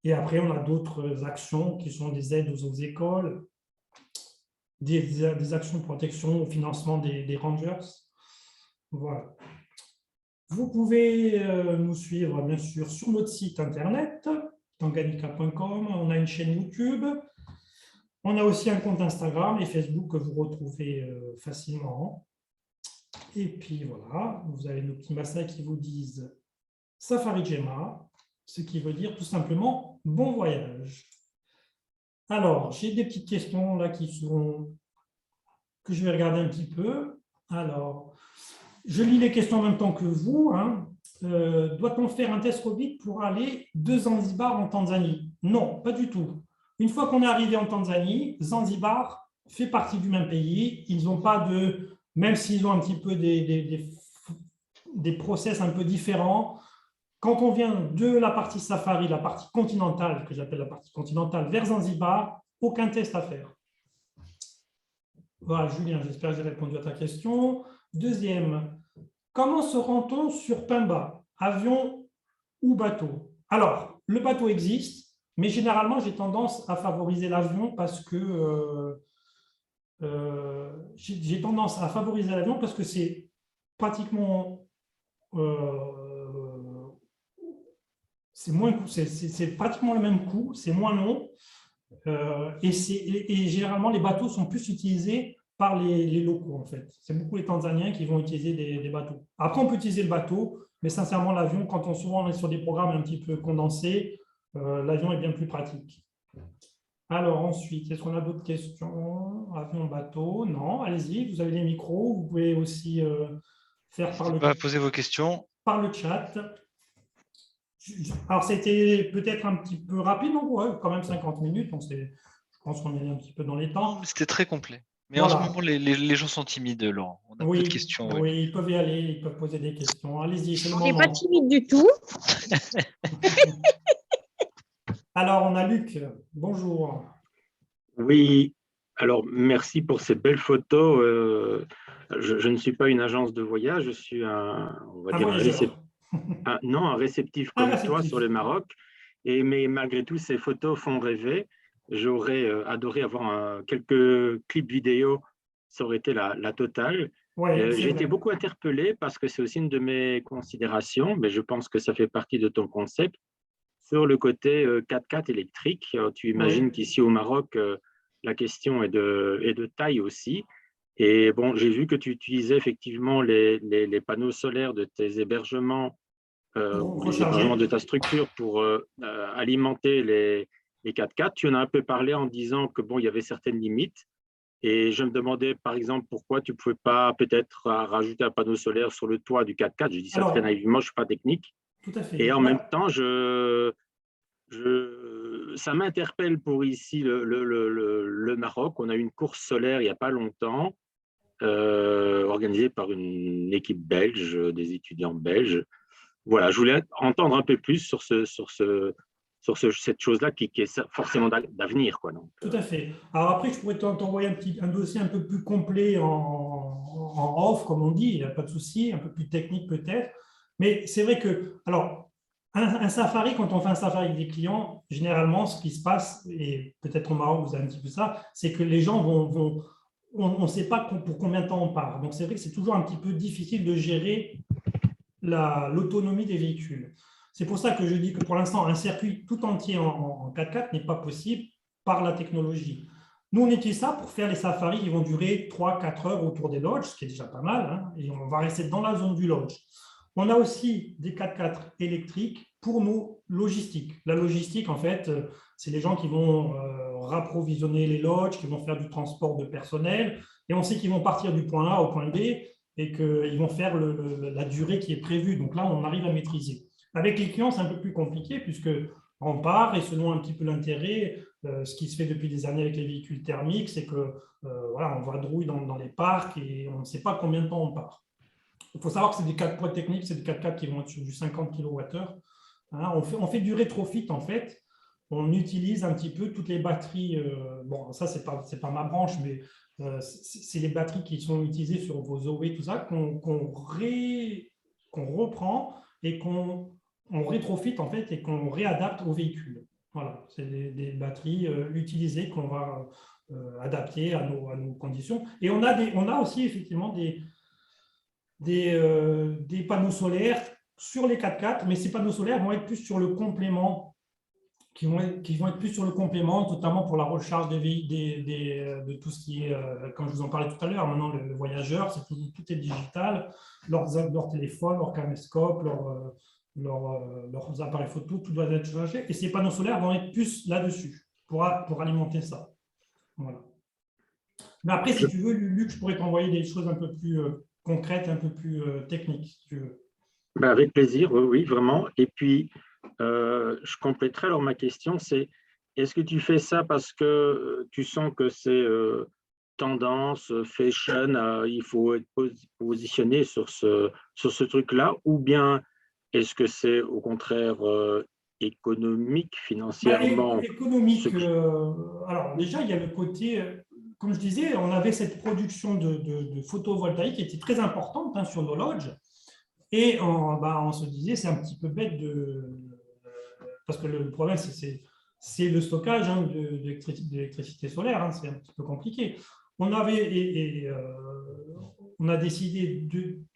Et après, on a d'autres actions qui sont des aides aux écoles, des actions de protection au financement des rangers. Voilà. Vous pouvez nous suivre, bien sûr, sur notre site internet, tanganika.com. On a une chaîne YouTube. On a aussi un compte Instagram et Facebook que vous retrouvez facilement. Et puis voilà, vous avez nos petits massas qui vous disent Safari Jema, ce qui veut dire tout simplement bon voyage. Alors, j'ai des petites questions là que je vais regarder un petit peu. Alors, je lis les questions en même temps que vous. Hein. Doit-on faire un test Covid pour aller de Zanzibar en Tanzanie? Non, pas du tout. Une fois qu'on est arrivé en Tanzanie, Zanzibar fait partie du même pays. Ils n'ont pas de, même s'ils ont un petit peu des process un peu différents, quand on vient de la partie safari, la partie continentale, que j'appelle la partie continentale, vers Zanzibar, aucun test à faire. Voilà, Julien, j'espère que j'ai répondu à ta question. Deuxième, comment se rend-on sur Pemba, avion ou bateau? Alors, le bateau existe, mais généralement, j'ai tendance à favoriser l'avion parce que c'est pratiquement c'est pratiquement le même coût, c'est moins long et généralement les bateaux sont plus utilisés par les locaux en fait. C'est beaucoup les Tanzaniens qui vont utiliser des bateaux. Après on peut utiliser le bateau, mais sincèrement l'avion, quand souvent on est sur des programmes un petit peu condensés, l'avion est bien plus pratique. Alors ensuite, est-ce qu'on a d'autres questions? Avion, bateau? Non, allez-y, vous avez les micros, vous pouvez aussi faire poser vos questions par le chat. Alors, c'était peut-être un petit peu rapide, donc ouais, quand même 50 minutes. Je pense qu'on est un petit peu dans les temps. C'était très complet. Mais voilà. En ce moment, les gens sont timides, Laurent. On a peu de questions. Oui, ils peuvent y aller, ils peuvent poser des questions. Allez-y, c'est le moment. On n'est pas timide du tout. Alors, on a Luc. Bonjour. Oui, alors merci pour ces belles photos. Je ne suis pas une agence de voyage, je suis un réceptif comme toi sur le Maroc. Mais malgré tout, ces photos font rêver. J'aurais adoré avoir quelques clips vidéo, ça aurait été la totale. Ouais, j'ai été beaucoup interpellé parce que c'est aussi une de mes considérations, mais je pense que ça fait partie de ton concept, sur le côté 4x4 électrique. Tu imagines qu'ici au Maroc, la question est de taille aussi. Et bon, j'ai vu que tu utilisais effectivement les panneaux solaires de tes hébergements, ou les hébergements de ta structure pour alimenter les 4x4. Tu en as un peu parlé en disant que bon, il y avait certaines limites. Et je me demandais, par exemple, pourquoi tu ne pouvais pas peut-être rajouter un panneau solaire sur le toit du 4x4. Je dis ça très naïvement, je ne suis pas technique. Tout à fait. Et en même temps, ça m'interpelle pour ici le Maroc. On a eu une course solaire il n'y a pas longtemps, organisée par une équipe belge, des étudiants belges. Voilà, je voulais entendre un peu plus sur cette chose-là qui est forcément d'avenir, quoi. Donc, tout à fait. Alors après, je pourrais t'envoyer un dossier un peu plus complet en off, comme on dit, il n'y a pas de souci, un peu plus technique peut-être. Mais c'est vrai que, alors, un safari, quand on fait un safari avec des clients, généralement, ce qui se passe, et peut-être au Maroc, vous avez un petit peu ça, c'est que les gens on ne sait pas pour combien de temps on part. Donc, c'est vrai que c'est toujours un petit peu difficile de gérer l'autonomie des véhicules. C'est pour ça que je dis que pour l'instant, un circuit tout entier en 4x4 n'est pas possible par la technologie. Nous, on utilise ça pour faire les safaris qui vont durer 3-4 heures autour des lodges, ce qui est déjà pas mal, hein, et on va rester dans la zone du lodge. On a aussi des 4x4 électriques pour nos logistiques. La logistique, en fait, c'est les gens qui vont rapprovisionner les lodges, qui vont faire du transport de personnel, et on sait qu'ils vont partir du point A au point B et qu'ils vont faire la durée qui est prévue. Donc là, on arrive à maîtriser. Avec les clients, c'est un peu plus compliqué puisque on part et selon un petit peu l'intérêt, ce qui se fait depuis des années avec les véhicules thermiques, c'est que voilà, on vadrouille dans les parcs et on ne sait pas combien de temps on part. Il faut savoir que c'est des 4x techniques, c'est des 4x4 qui vont être sur du 50 kWh. Hein, on fait du rétrofit en fait. On utilise un petit peu toutes les batteries. Bon, ça, c'est pas ma branche, mais c'est les batteries qui sont utilisées sur vos OE, tout ça, qu'on reprend et qu'on rétrofit en fait et qu'on réadapte au véhicule. Voilà, c'est des batteries utilisées qu'on va adapter à nos conditions. Et on a aussi effectivement des panneaux solaires sur les 4x4, mais ces panneaux solaires vont être plus sur le complément, qui vont être plus sur le complément, notamment pour la recharge de tout ce qui est, comme je vous en parlais tout à l'heure, maintenant le voyageur, tout est digital, leur téléphone, leur caméscope, leurs appareils photo, tout doit être chargé, et ces panneaux solaires vont être plus là-dessus pour alimenter ça. Voilà. Mais après, si tu veux, Luc, je pourrais t'envoyer des choses un peu plus concrètes, un peu plus techniques, si tu veux. Ben avec plaisir, oui, vraiment. Et puis, je compléterai alors ma question, c'est est-ce que tu fais ça parce que tu sens que c'est tendance, fashion, il faut être positionné sur ce truc-là, ou bien est-ce que c'est au contraire économique, financièrement? Économique, alors déjà, il y a le côté, comme je disais, on avait cette production de photovoltaïque qui était très importante hein, sur nos lodges. Et on se disait, c'est un petit peu bête parce que le problème, c'est le stockage hein, d'électricité solaire, hein, c'est un petit peu compliqué. On a décidé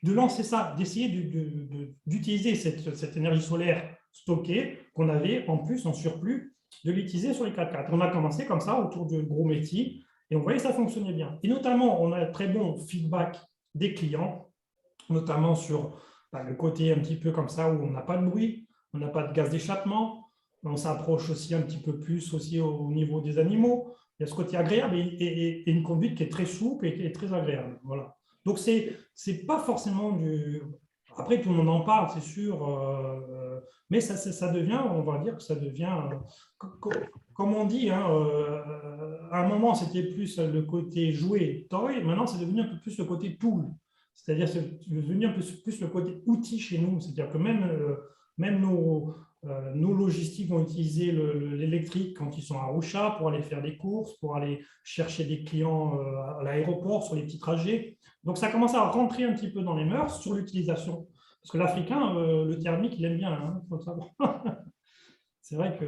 de lancer ça, d'essayer d'utiliser cette énergie solaire stockée qu'on avait en plus, en surplus, de l'utiliser sur les 4x4. On a commencé comme ça autour de gros métiers et on voyait que ça fonctionnait bien. Et notamment, on a un très bon feedback des clients, notamment sur le côté un petit peu comme ça où on n'a pas de bruit, on n'a pas de gaz d'échappement, on s'approche aussi un petit peu plus aussi au niveau des animaux. Il y a ce côté agréable et une conduite qui est très souple et qui est très agréable. Voilà. Donc, c'est pas forcément du… Après, tout le monde en parle, c'est sûr, mais ça devient, on va dire que ça devient, comme on dit, hein, à un moment, c'était plus le côté jouet, toy, maintenant, c'est devenu un peu plus le côté tool. C'est-à-dire c'est devenu un peu plus le côté outil chez nous. C'est-à-dire que même nos logistiques vont utiliser l'électrique quand ils sont à Arusha pour aller faire des courses, pour aller chercher des clients à l'aéroport sur les petits trajets. Donc, ça commence à rentrer un petit peu dans les mœurs sur l'utilisation. Parce que l'Africain, le thermique, il aime bien, hein, faut savoir. C'est vrai que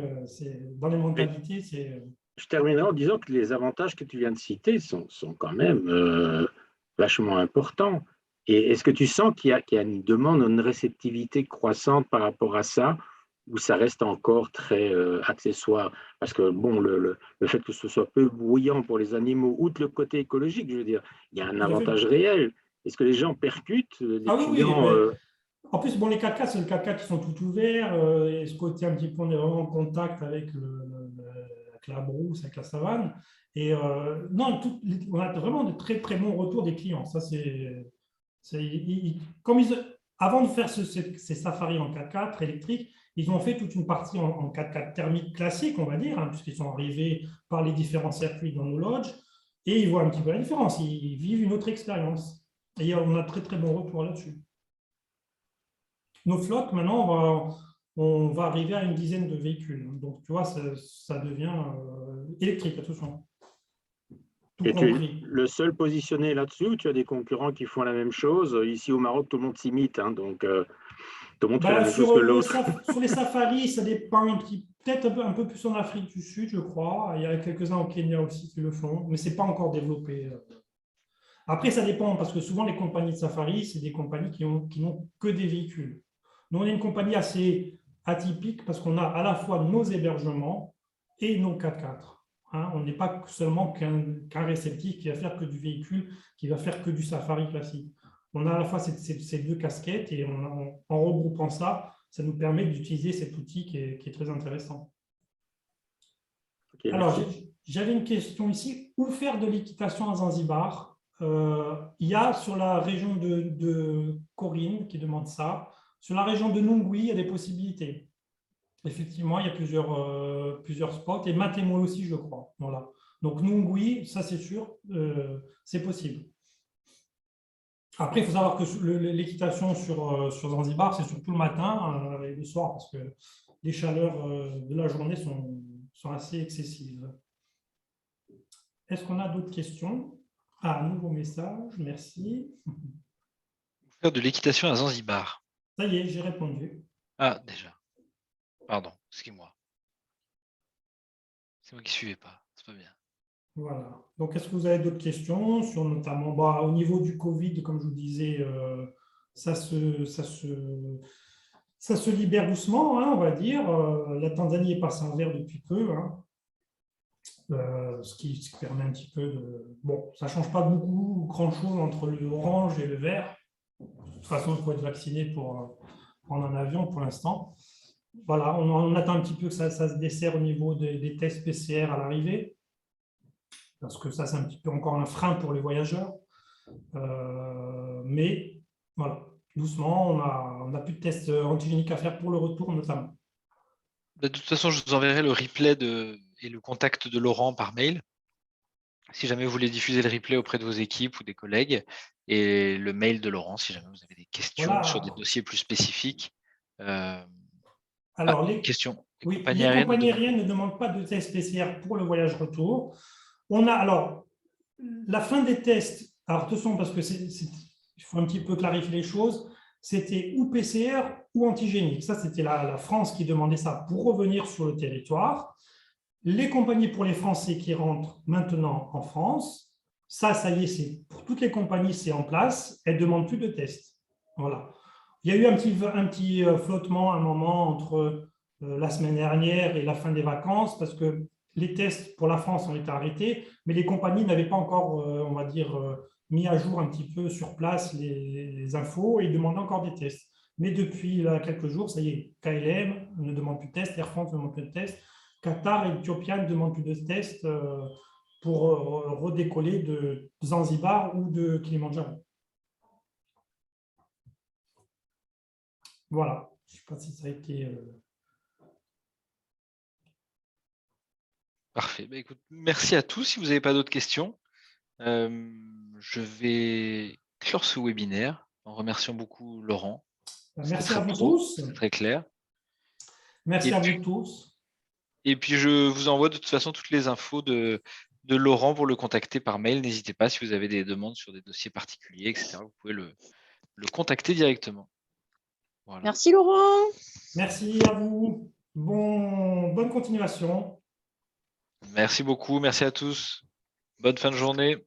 dans les mentalités, c'est… Je terminerai en disant que les avantages que tu viens de citer sont quand même vachement importants. Et est-ce que tu sens qu'il y a une demande, une réceptivité croissante par rapport à ça, ou ça reste encore très accessoire? Parce que, bon, le fait que ce soit peu bruyant pour les animaux, outre le côté écologique, je veux dire, il y a un avantage réel. Est-ce que les gens percutent les clients oui. En plus, bon, les 4x4, c'est le 4x4 qui sont tout ouverts. Et ce côté un petit peu, on est vraiment en contact avec la brousse, avec la savane. Et non, on a vraiment de très, très bons retours des clients. Ça, avant de faire ces safaris en 4x4 électriques, ils ont fait toute une partie en 4x4 thermique classique, on va dire, hein, puisqu'ils sont arrivés par les différents circuits dans nos lodges. Et ils voient un petit peu la différence. Ils vivent une autre expérience. Et on a très, très bons retours là-dessus. Nos flottes, maintenant, on va arriver à une dizaine de véhicules. Donc, tu vois, ça devient électrique, attention. Et tu es le seul positionné là-dessus ou tu as des concurrents qui font la même chose? Ici au Maroc, tout le monde s'imite, hein, donc tout le monde fait la même chose que l'autre. Sur les safaris, ça dépend peut-être un peu plus en Afrique du Sud, je crois. Il y a quelques-uns au Kenya aussi qui le font, mais ce n'est pas encore développé. Après, ça dépend, parce que souvent, les compagnies de safari, c'est des compagnies qui n'ont que des véhicules. Nous, on est une compagnie assez atypique parce qu'on a à la fois nos hébergements et nos 4x4. Hein, on n'est pas seulement qu'un réceptif qui va faire que du véhicule, qui va faire que du safari classique. On a à la fois ces deux casquettes et en regroupant ça, ça nous permet d'utiliser cet outil qui est très intéressant. Okay, alors, J'avais une question ici. Où faire de l'équitation à Zanzibar? Il y a sur la région de Corinne qui demande ça. Sur la région de Nungwi, il y a des possibilités. Effectivement, il y a plusieurs spots. Et Matemoi aussi, je crois. Voilà. Donc Nungwi, ça c'est sûr, c'est possible. Après, il faut savoir que l'équitation sur Zanzibar, c'est surtout le matin et le soir, parce que les chaleurs de la journée sont assez excessives. Est-ce qu'on a d'autres questions? Ah, un nouveau message, merci. Faire de l'équitation à Zanzibar. Ça y est, j'ai répondu. Ah, déjà. Pardon, excuse-moi. C'est moi qui ne suivais pas, c'est pas bien. Voilà. Donc, est-ce que vous avez d'autres questions sur notamment au niveau du Covid, comme je vous disais, ça se libère doucement, hein, on va dire. La Tanzanie est passée en vert depuis peu, hein. Ce qui permet un petit peu de... Bon, ça ne change pas beaucoup, grand-chose entre le orange et le vert. De toute façon, il faut être vacciné pour prendre un avion pour l'instant. Voilà, on attend un petit peu que ça se desserre au niveau des tests PCR à l'arrivée, parce que ça, c'est un petit peu encore un frein pour les voyageurs. Mais voilà, doucement, on n'a plus de tests antigéniques à faire pour le retour notamment. De toute façon, je vous enverrai le replay et le contact de Laurent par mail. Si jamais vous voulez diffuser le replay auprès de vos équipes ou des collègues, et le mail de Laurent, si jamais vous avez des questions Voilà. sur des dossiers plus spécifiques. Alors, question. Les compagnies aériennes ne demandent pas de test PCR pour le voyage retour. Alors, la fin des tests, alors attention, parce que il faut un petit peu clarifier les choses, c'était ou PCR ou antigénique. Ça, c'était la France qui demandait ça pour revenir sur le territoire. Les compagnies pour les Français qui rentrent maintenant en France, ça y est, pour toutes les compagnies, c'est en place. Elles ne demandent plus de tests. Voilà. Il y a eu un petit flottement à un moment entre la semaine dernière et la fin des vacances, parce que les tests pour la France ont été arrêtés, mais les compagnies n'avaient pas encore, on va dire, mis à jour un petit peu sur place les infos et ils demandaient encore des tests. Mais depuis quelques jours, ça y est, KLM ne demande plus de tests, Air France ne demande plus de tests, Qatar et Ethiopia ne demandent plus de tests pour redécoller de Zanzibar ou de Kilimandjaro. Voilà, je ne sais pas si ça a été... Parfait. Écoute, merci à tous. Si vous n'avez pas d'autres questions, je vais clore ce webinaire en remerciant beaucoup Laurent. Merci à vous tous. C'est très clair. Merci à vous tous. Et puis, je vous envoie de toute façon toutes les infos de Laurent pour le contacter par mail. N'hésitez pas si vous avez des demandes sur des dossiers particuliers, etc. Vous pouvez le contacter directement. Voilà. Merci Laurent. Merci à vous. Bonne continuation. Merci beaucoup. Merci à tous. Bonne fin de journée.